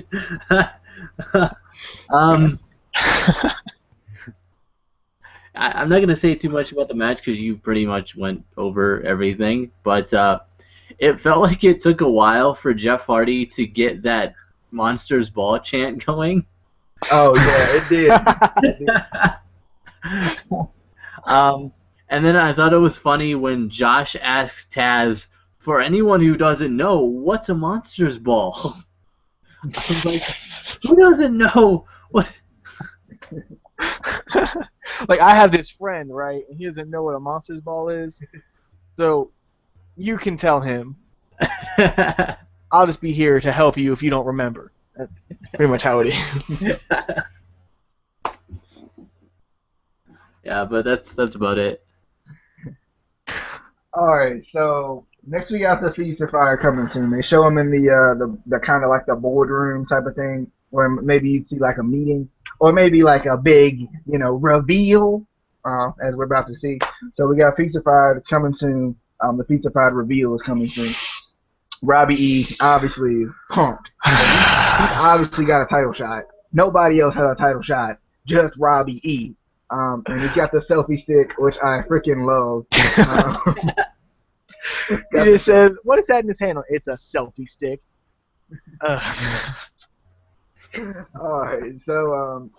[SPEAKER 3] I'm not going to say too much about the match because you pretty much went over everything, but it felt like it took a while for Jeff Hardy to get that Monsters Ball chant going.
[SPEAKER 1] Oh, yeah, it did.
[SPEAKER 3] And then I thought it was funny when Josh asked Taz, for anyone who doesn't know, what's a Monsters Ball? I was like, who doesn't know what?
[SPEAKER 2] Like, I have this friend, right, and he doesn't know what a Monsters Ball is, so you can tell him. I'll just be here to help you if you don't remember. That's pretty much how it is.
[SPEAKER 3] Yeah, but that's about it.
[SPEAKER 1] All right, so next week after Feast or Fire coming soon, they show him in the kind of like the boardroom type of thing, where maybe you'd see like a meeting, or maybe like a big, reveal, as we're about to see. So we got Feast or Fire, it's coming soon. The Feast or Fire reveal is coming soon. Robbie E obviously is pumped. He's obviously got a title shot. Nobody else has a title shot, just Robbie E. And he's got the selfie stick, which I freaking love.
[SPEAKER 2] He just says, what is that in his handle? It's a selfie stick.
[SPEAKER 1] Alright, so,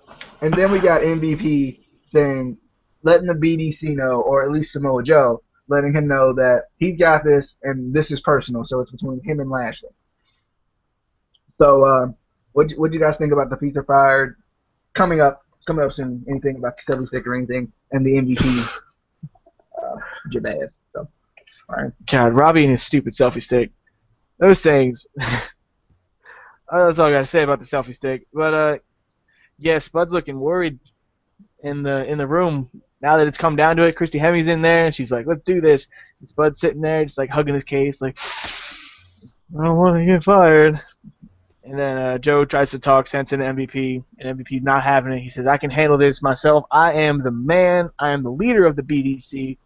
[SPEAKER 1] and then we got MVP saying, letting the BDC know, or at least Samoa Joe, letting him know that he's got this, and this is personal, so it's between him and Lashley. So, what you guys think about the Feast or Fire coming up soon? Anything about the selfie stick or anything, and the MVP Jabaz. So, alright.
[SPEAKER 2] God, Robbie and his stupid selfie stick. Those things. That's all I got to say about the selfie stick. But yeah, Spud's looking worried in the room now that it's come down to it, Christy Hemi's in there, and she's like, let's do this. And Spud's sitting there, just like hugging his case, like, I don't want to get fired. And then Joe tries to talk sense into MVP, and MVP's not having it. He says, I can handle this myself. I am the man. I am the leader of the BDC.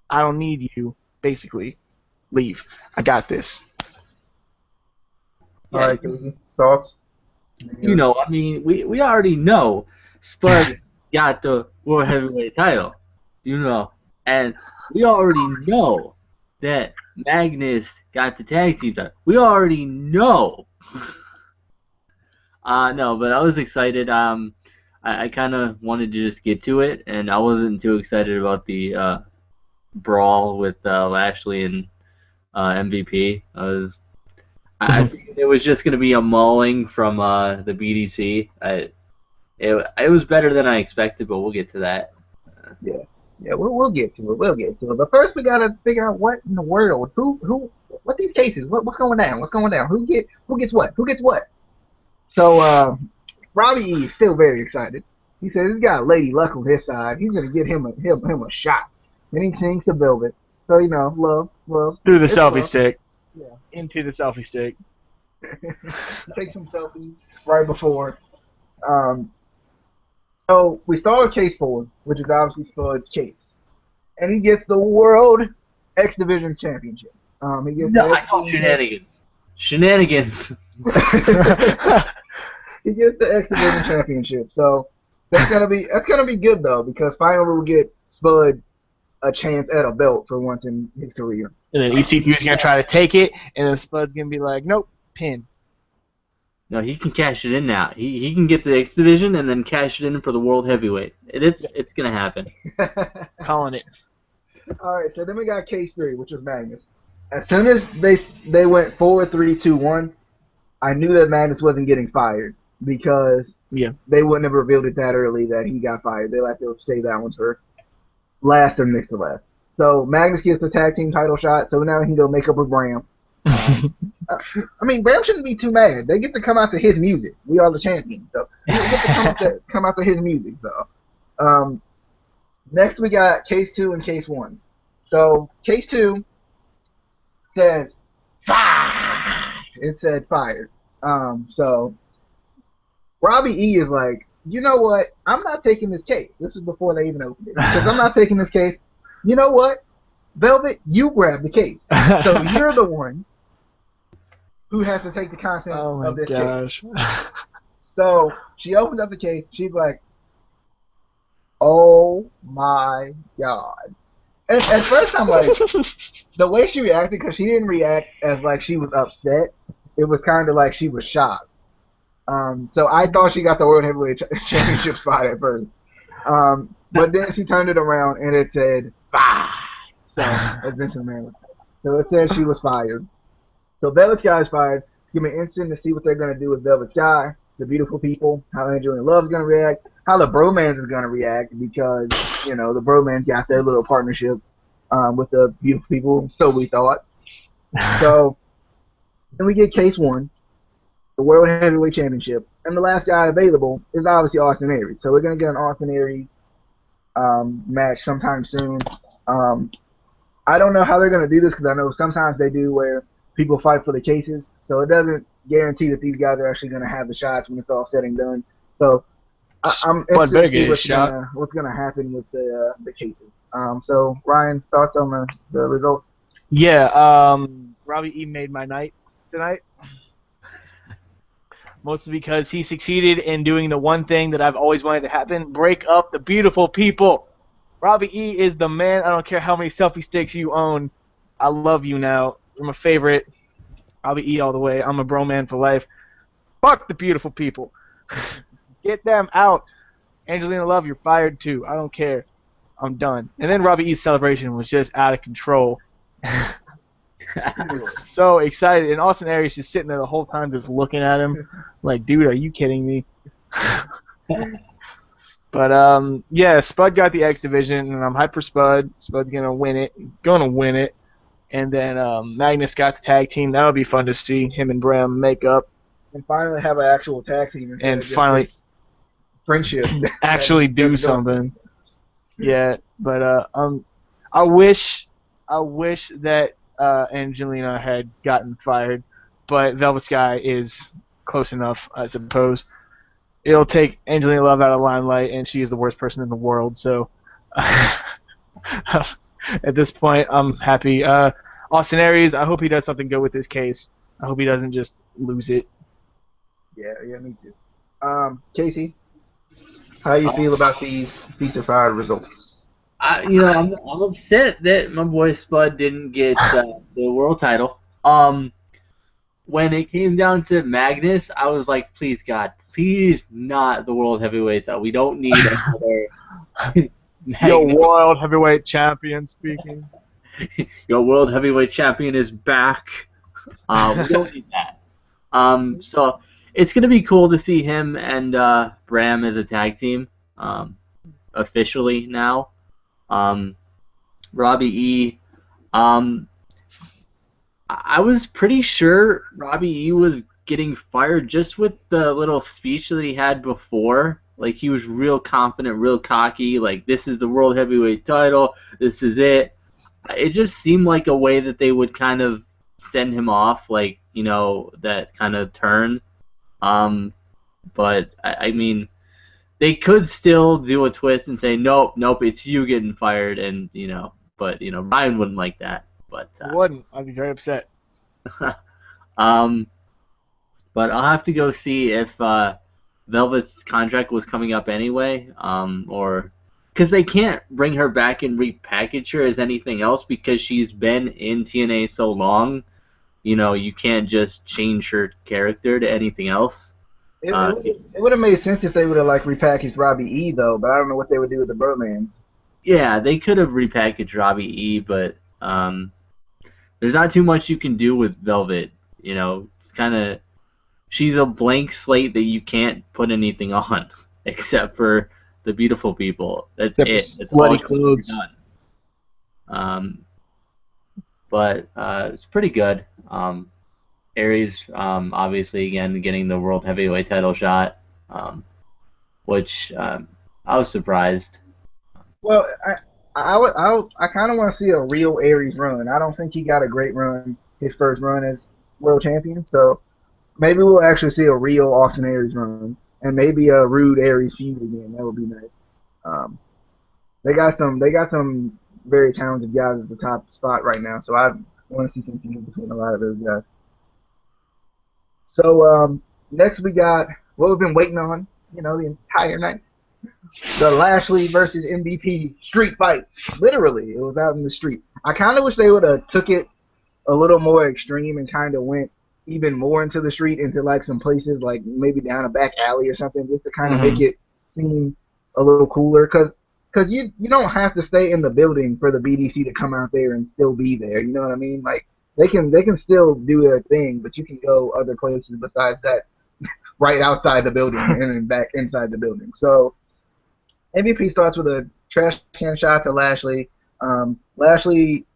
[SPEAKER 2] I don't need you. Basically, leave. I got this.
[SPEAKER 1] All right, Casey. Thoughts?
[SPEAKER 3] You know, I mean, we already know Spud got the World Heavyweight title, you know, and we already know that Magnus got the tag team title. We already know. No, but I was excited. I kind of wanted to just get to it, and I wasn't too excited about the brawl with Lashley and MVP. I figured it was just going to be a mauling from the BDC. It was better than I expected, but we'll get to that.
[SPEAKER 1] Yeah, we'll get to it. We'll get to it. But first, we gotta figure out what in the world, what these cases, what's going down? What's going down? Who gets what? Who gets what? So Robbie E is still very excited. He says he's got Lady Luck on his side. He's gonna get him a shot. Then he sings to Velvet. So you know, love.
[SPEAKER 2] Through the selfie
[SPEAKER 1] love.
[SPEAKER 2] stick.
[SPEAKER 1] Yeah.
[SPEAKER 2] Into the selfie stick.
[SPEAKER 1] Take some selfies right before. So we start with case 4, which is obviously Spud's case, and he gets the World X Division Championship. He gets
[SPEAKER 3] No,
[SPEAKER 1] the
[SPEAKER 3] I call shenanigans. Shenanigans.
[SPEAKER 1] He gets the X Division Championship. So that's gonna be good though, because finally we'll get Spud a chance at a belt for once in his career.
[SPEAKER 2] And then EC3 is going to try to take it, and then Spud's going to be like, nope, pin.
[SPEAKER 3] No, he can cash it in now. He can get the X Division and then cash it in for the World Heavyweight. It's gonna happen.
[SPEAKER 2] Calling it.
[SPEAKER 1] All right, so then we got case 3, which was Magnus. As soon as they went 4, 3, 2, 1, I knew that Magnus wasn't getting fired because they wouldn't have revealed it that early that he got fired. They like to say that one for last or next to last. So Magnus gets the tag team title shot, so now he can go make up with Bram. I mean, Bram shouldn't be too mad. They get to come out to his music. We are the champions, so they get to come out to his music. So next we got case 2 and case 1. So case 2 says fire. It said fired. So Robbie E is like, you know what? I'm not taking this case. This is before they even opened it. He says, I'm not taking this case. You know what? Velvet, you grab the case. So you're the one who has to take the contents of this case. So she opens up the case. She's like, oh my God. And at first I'm like, the way she reacted, because she didn't react as like she was upset. It was kind of like she was shocked. So I thought she got the World Heavyweight Championship spot at first. But then she turned it around and it said, fire. So, as Vince McMahon would say. So it said she was fired. So Velvet Sky is fired. It's going to be interesting to see what they're going to do with Velvet Sky, the beautiful people, how Angelina Love's going to react, how the Bromans is going to react, because, you know, the Bromans got their little partnership with the beautiful people, so we thought. So then we get case 1. The World Heavyweight Championship, and the last guy available is obviously Austin Aries. So we're gonna get an Austin Aries match sometime soon. I don't know how they're gonna do this because I know sometimes they do where people fight for the cases, so it doesn't guarantee that these guys are actually gonna have the shots when it's all said and done. So I'm interested to see what's gonna happen with the cases. So Ryan, thoughts on the results?
[SPEAKER 2] Yeah, Robbie E made my night tonight. Mostly because he succeeded in doing the one thing that I've always wanted to happen, break up the beautiful people. Robbie E is the man. I don't care how many selfie sticks you own. I love you now. You're my favorite. Robbie E all the way. I'm a bro man for life. Fuck the beautiful people. Get them out. Angelina Love, you're fired too. I don't care. I'm done. And then Robbie E's celebration was just out of control. He was so excited, and Austin Aries just sitting there the whole time just looking at him like, dude, are you kidding me? But yeah, Spud got the X Division, and I'm hyped for Spud. Spud's gonna win it. And then Magnus got the tag team. That'll be fun to see him and Bram make up.
[SPEAKER 1] And finally have an actual tag team.
[SPEAKER 2] And finally
[SPEAKER 1] friendship.
[SPEAKER 2] Actually do something. Yeah, but I wish that Angelina had gotten fired, but Velvet Sky is close enough, I suppose. It'll take Angelina Love out of the limelight, and she is the worst person in the world. So at this point, I'm happy. Austin Aries, I hope he does something good with this case. I hope he doesn't just lose it.
[SPEAKER 1] Yeah, me too. Casey, how you feel about these Feast or Fire results?
[SPEAKER 3] I'm upset that my boy Spud didn't get the world title. When it came down to Magnus, I was like, please God, please not the world heavyweight title. We don't need another
[SPEAKER 2] Yo,
[SPEAKER 3] Magnus.
[SPEAKER 2] world heavyweight champion speaking.
[SPEAKER 3] Your world heavyweight champion is back. We don't need that. So it's gonna be cool to see him and Bram as a tag team, officially now. Um, Robbie E. Um, I was pretty sure Robbie E was getting fired just with the little speech that he had before. Like he was real confident, real cocky. Like this is the world heavyweight title. This is it. It just seemed like a way that they would kind of send him off, like that kind of turn. Um, but I mean, they could still do a twist and say, nope, nope, it's you getting fired, and but Ryan wouldn't like that. But
[SPEAKER 2] I wouldn't. I'd be very upset.
[SPEAKER 3] um, but I'll have to go see if Velvet's contract was coming up anyway, or because they can't bring her back and repackage her as anything else because she's been in TNA so long. You can't just change her character to anything else.
[SPEAKER 1] It would have made sense if they would have like repackaged Robbie E though, but I don't know what they would do with the Birdman.
[SPEAKER 3] Yeah, they could have repackaged Robbie E, but there's not too much you can do with Velvet. It's kind of she's a blank slate that you can't put anything on except for the beautiful people. That's
[SPEAKER 2] Except
[SPEAKER 3] it.
[SPEAKER 2] for
[SPEAKER 3] That's
[SPEAKER 2] bloody
[SPEAKER 3] all she's ever
[SPEAKER 2] clothes.
[SPEAKER 3] done. But it's pretty good. Aries, obviously, again, getting the World Heavyweight title shot, which I was surprised.
[SPEAKER 1] Well, I kind of want to see a real Aries run. I don't think he got a great run his first run as world champion, so maybe we'll actually see a real Austin Aries run, and maybe a Roode Aries feud again. That would be nice. Um, they got some very talented guys at the top spot right now, so I want to see something between a lot of those guys. So next we got what we've been waiting on, the entire night. The Lashley versus MVP street fight. Literally, it was out in the street. I kind of wish they would have took it a little more extreme and kind of went even more into the street, into like some places like maybe down a back alley or something, just to kind of make it seem a little cooler. Because you don't have to stay in the building for the BDC to come out there and still be there. You know what I mean? Like they can still do their thing, but you can go other places besides that, right outside the building and then back inside the building. So MVP starts with a trash can shot to Lashley. Lashley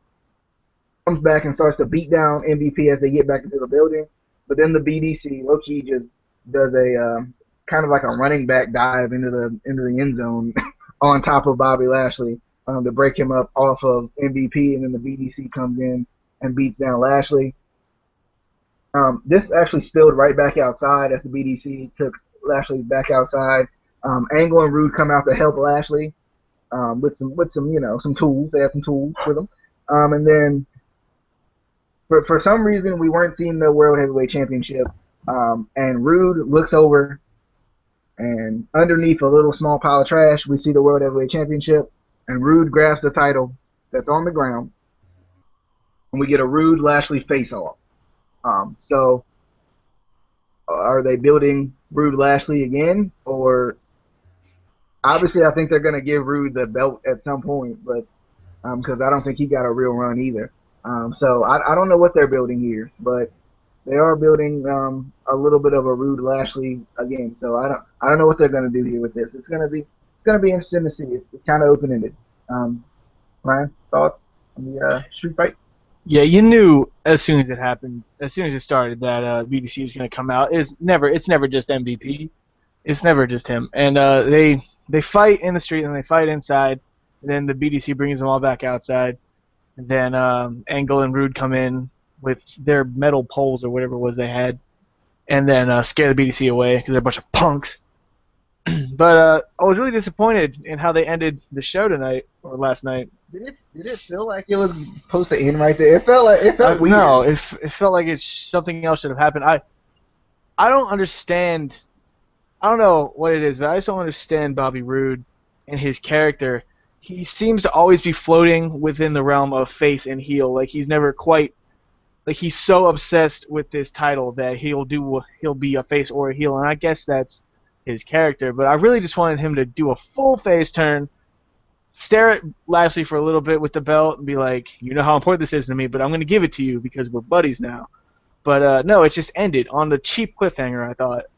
[SPEAKER 1] comes back and starts to beat down MVP as they get back into the building. But then the BDC, low-key, just does a kind of like a running back dive into the end zone on top of Bobby Lashley to break him up off of MVP, and then the BDC comes in and beats down Lashley. This actually spilled right back outside as the BDC took Lashley back outside. Angle and Roode come out to help Lashley with some tools. They had some tools with them, and then for some reason we weren't seeing the World Heavyweight Championship. And Roode looks over, and underneath a little small pile of trash, we see the World Heavyweight Championship, and Roode grabs the title that's on the ground, and we get a Roode Lashley face-off. So are they building Roode Lashley again, or obviously I think they're going to give Roode the belt at some point, but because I don't think he got a real run either. So I don't know what they're building here, but they are building a little bit of a Roode Lashley again. So I don't know what they're going to do here with this. It's going to be interesting to see. It's kind of open ended. Ryan, thoughts on the street fight?
[SPEAKER 2] Yeah, you knew as soon as it happened, as soon as it started, that BDC was going to come out. It's never just MVP. It's never just him. And they fight in the street and they fight inside. And then the BDC brings them all back outside. And then Angle and Roode come in with their metal poles or whatever it was they had, and then scare the BDC away because they're a bunch of punks. But I was really disappointed in how they ended the show tonight or last night.
[SPEAKER 1] Did it feel like it was supposed to end right there? It felt weird.
[SPEAKER 2] No, it felt like something else should have happened. I don't understand. I don't know what it is, but I just don't understand Bobby Roode and his character. He seems to always be floating within the realm of face and heel. Like he's never quite, like he's so obsessed with this title that he'll be a face or a heel, and I guess that's his character. But I really just wanted him to do a full face turn, stare at Lashley for a little bit with the belt, and be like, you know how important this is to me, but I'm going to give it to you because we're buddies now. But no, it just ended on the cheap cliffhanger.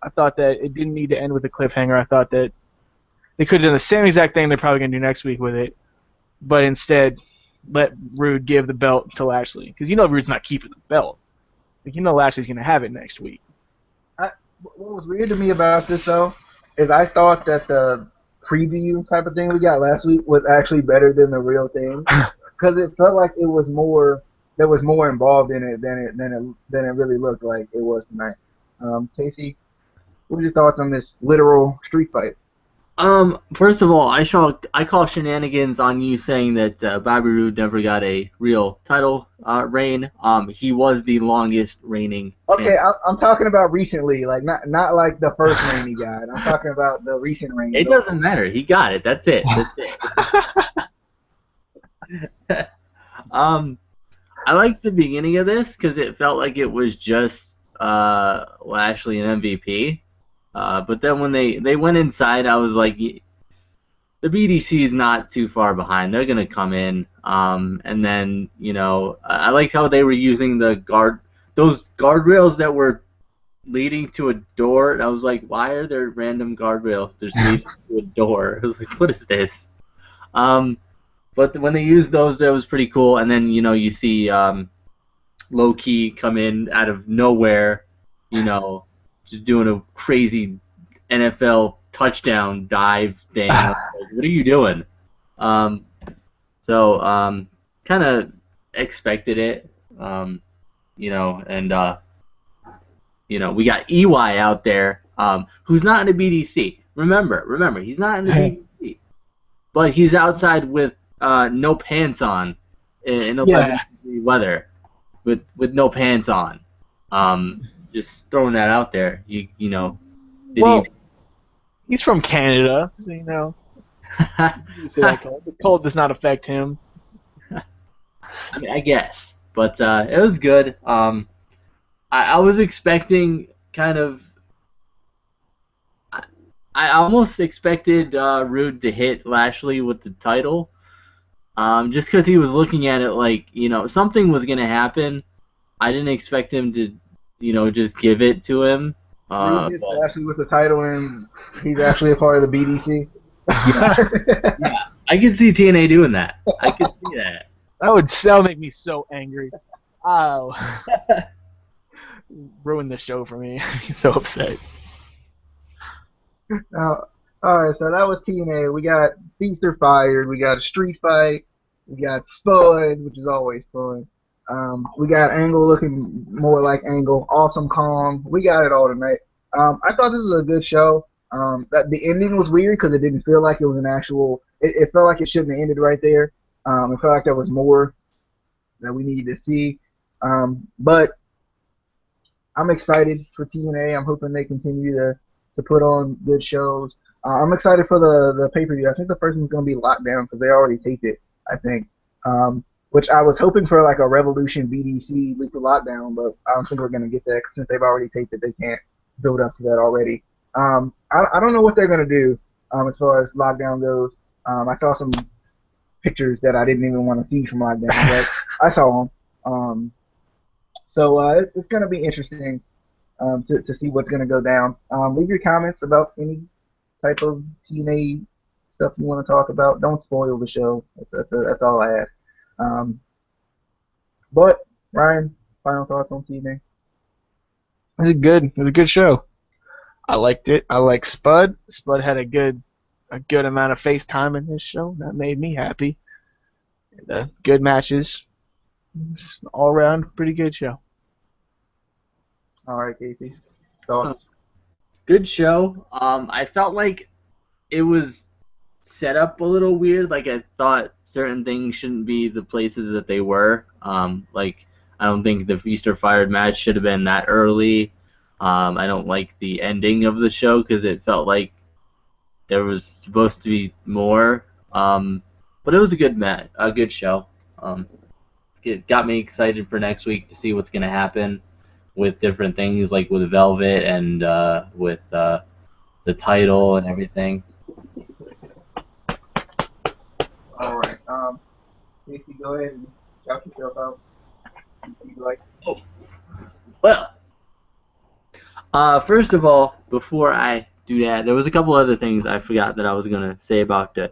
[SPEAKER 2] I thought that it didn't need to end with a cliffhanger. I thought that they could have done the same exact thing they're probably going to do next week with it, but instead let Roode give the belt to Lashley. Because you know Roode's not keeping the belt. Like, you know Lashley's going to have it next week.
[SPEAKER 1] What was weird to me about this, though, is I thought that the preview type of thing we got last week was actually better than the real thing. Because it felt like it was more, there was more involved in it than it really looked like it was tonight. Casey, what are your thoughts on this literal street fight?
[SPEAKER 3] First of all, I call shenanigans on you saying that Bobby Roode never got a real title reign. He was the longest reigning.
[SPEAKER 1] Okay, I'm talking about recently, like not like the first reign he got. I'm talking about the recent reign.
[SPEAKER 3] It doesn't matter. He got it. That's it. I liked the beginning of this because it felt like it was just Lashley and MVP. But then when they went inside, I was like, the BDC is not too far behind. They're going to come in. And then, I liked how they were using those guardrails that were leading to a door. And I was like, why are there random guardrails just leading to a door? I was like, what is this? But when they used those, that was pretty cool. And then, you see Low-Key come in out of nowhere, just doing a crazy NFL touchdown dive thing. Like, what are you doing? So kind of expected it, and we got EY out there, who's not in the BDC. Remember, he's not in the BDC, but he's outside with no pants on in 11-degree weather, with no pants on. Just throwing that out there.
[SPEAKER 2] He's from Canada, so the cold does not affect him.
[SPEAKER 3] I mean, I guess, but it was good. I was expecting kind of. I almost expected Roode to hit Lashley with the title, just because he was looking at it like something was gonna happen. I didn't expect him to. Just give it to him.
[SPEAKER 1] Lashley with the title, and he's actually a part of the BDC.
[SPEAKER 3] Yeah, I could see TNA doing that. I could see that.
[SPEAKER 2] That would make me so angry. Oh, ruin the show for me. I'd be so upset.
[SPEAKER 1] All right, so that was TNA. We got Feast or Fired. We got a street fight. We got Spud, which is always fun. We got Angle looking more like Angle. Awesome Kong. We got it all tonight. I thought this was a good show. That the ending was weird because it didn't feel like it was an actual. It felt like it shouldn't have ended right there. It felt like there was more that we needed to see. But I'm excited for TNA. I'm hoping they continue to put on good shows. I'm excited for the pay-per-view. I think the first one's going to be Lockdown because they already taped it, I think. Which I was hoping for like a Revolution BDC Leak to Lockdown, but I don't think we're going to get that since they've already taped it. They can't build up to that already. I don't know what they're going to do as far as Lockdown goes. I saw some pictures that I didn't even want to see from Lockdown, but I saw them. So it's going to be interesting to see what's going to go down. Leave your comments about any type of TNA stuff you want to talk about. Don't spoil the show. That's all I ask. But Ryan, final thoughts on TNA?
[SPEAKER 2] It was good. It was a good show. I liked it. I like Spud. Spud had a good a good amount of face time in this show. That made me happy. Good matches. All around, pretty good show.
[SPEAKER 1] All right, Casey. Thoughts?
[SPEAKER 3] Good show. I felt like it was set up a little weird. Like I thought certain things shouldn't be the places that they were. Like I don't think the Feast or Fired match should have been that early. I don't like the ending of the show because it felt like there was supposed to be more. But it was a good show. It got me excited for next week to see what's gonna happen with different things, like with Velvet and with the title and everything.
[SPEAKER 1] All right. Casey, go ahead and shout yourself out. If you like.
[SPEAKER 3] Well, first of all, before I do that, there was a couple other things I forgot that I was gonna say about the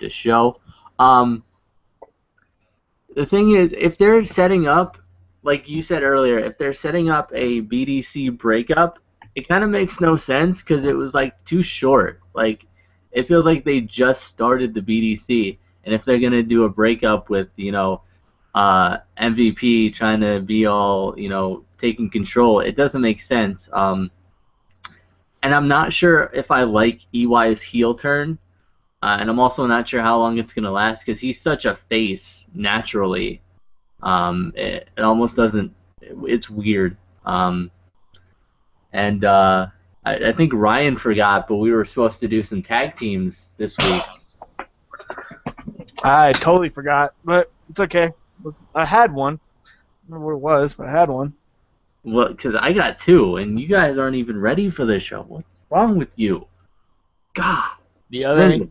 [SPEAKER 3] show. The thing is, if they're setting up, like you said earlier, if they're setting up a BDC breakup, it kind of makes no sense because it was like too short. Like, it feels like they just started the BDC, and if they're gonna do a breakup with MVP trying to be all taking control, it doesn't make sense. And I'm not sure if I like EY's heel turn. And I'm also not sure how long it's going to last because he's such a face naturally. It almost doesn't. It's weird. And I think Ryan forgot, but we were supposed to do some tag teams this week.
[SPEAKER 2] I totally forgot, but it's okay. I had one. I don't remember what it was, but I had one.
[SPEAKER 3] Well, because I got two, and you guys aren't even ready for this show. What's wrong with you? God.
[SPEAKER 2] The other.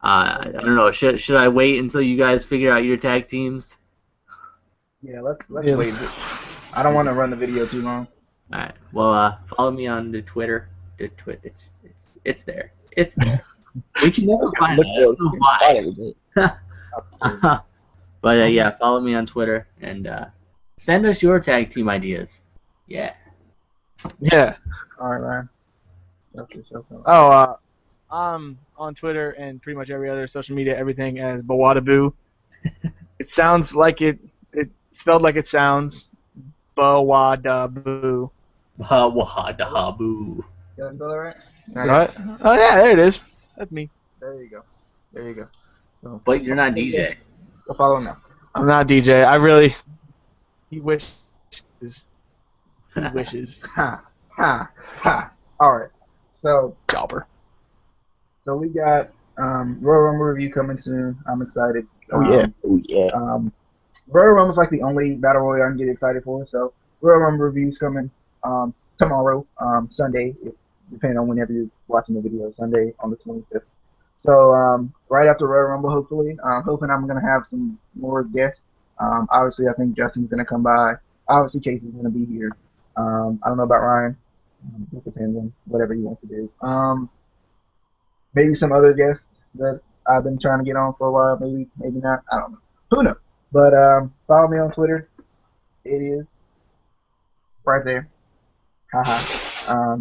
[SPEAKER 3] I don't know. Should I wait until you guys figure out your tag teams?
[SPEAKER 1] Yeah, let's wait. I don't want to run the video too long.
[SPEAKER 3] All right. Well, follow me on the Twitter. It's there. It's there. We can never find it. I don't know why. But yeah, follow me on Twitter and send us your tag team ideas. Yeah.
[SPEAKER 2] Yeah.
[SPEAKER 1] All right, Ryan. Shout yourself out.
[SPEAKER 2] Oh, I'm on Twitter and pretty much every other social media, everything as Bawadaboo. It sounds like it spelled like it sounds. Bawadaboo.
[SPEAKER 3] Bawadaboo.
[SPEAKER 1] Did I spell that right?
[SPEAKER 2] What? Oh yeah, there it is. That's me.
[SPEAKER 1] There you go. There you go. So,
[SPEAKER 3] But you're not DJ.
[SPEAKER 1] go follow him now.
[SPEAKER 2] I'm not DJ. I really. He wishes. He wishes.
[SPEAKER 1] Ha ha ha. All right. So
[SPEAKER 2] Jobber.
[SPEAKER 1] we got Royal Rumble review coming soon. I'm excited.
[SPEAKER 2] Oh yeah.
[SPEAKER 1] Royal Rumble's like the only battle royal I can get excited for. So Royal Rumble review's coming tomorrow, Sunday, depending on whenever you're watching the video, Sunday on the 25th. So right after Royal Rumble, hopefully, hoping I'm gonna have some more guests. Obviously, I think Justin's gonna come by. Obviously, Casey's gonna be here. I don't know about Ryan. Just depends on whatever he wants to do. Maybe some other guests that I've been trying to get on for a while. Maybe not. I don't know. Who knows? But follow me on Twitter. It is right there. Haha.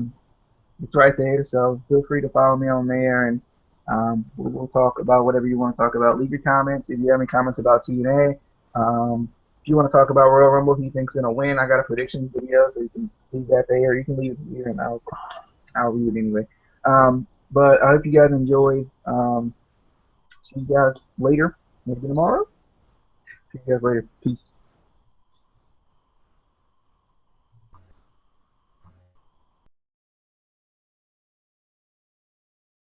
[SPEAKER 1] It's right there. So feel free to follow me on there, and we'll talk about whatever you want to talk about. Leave your comments if you have any comments about TNA. If you want to talk about Royal Rumble, who you think's gonna win, I got a prediction video, so you can leave that there. You can leave it here, and I'll read it anyway. But I hope you guys enjoyed. See you guys later. Maybe tomorrow. See you guys later. Peace.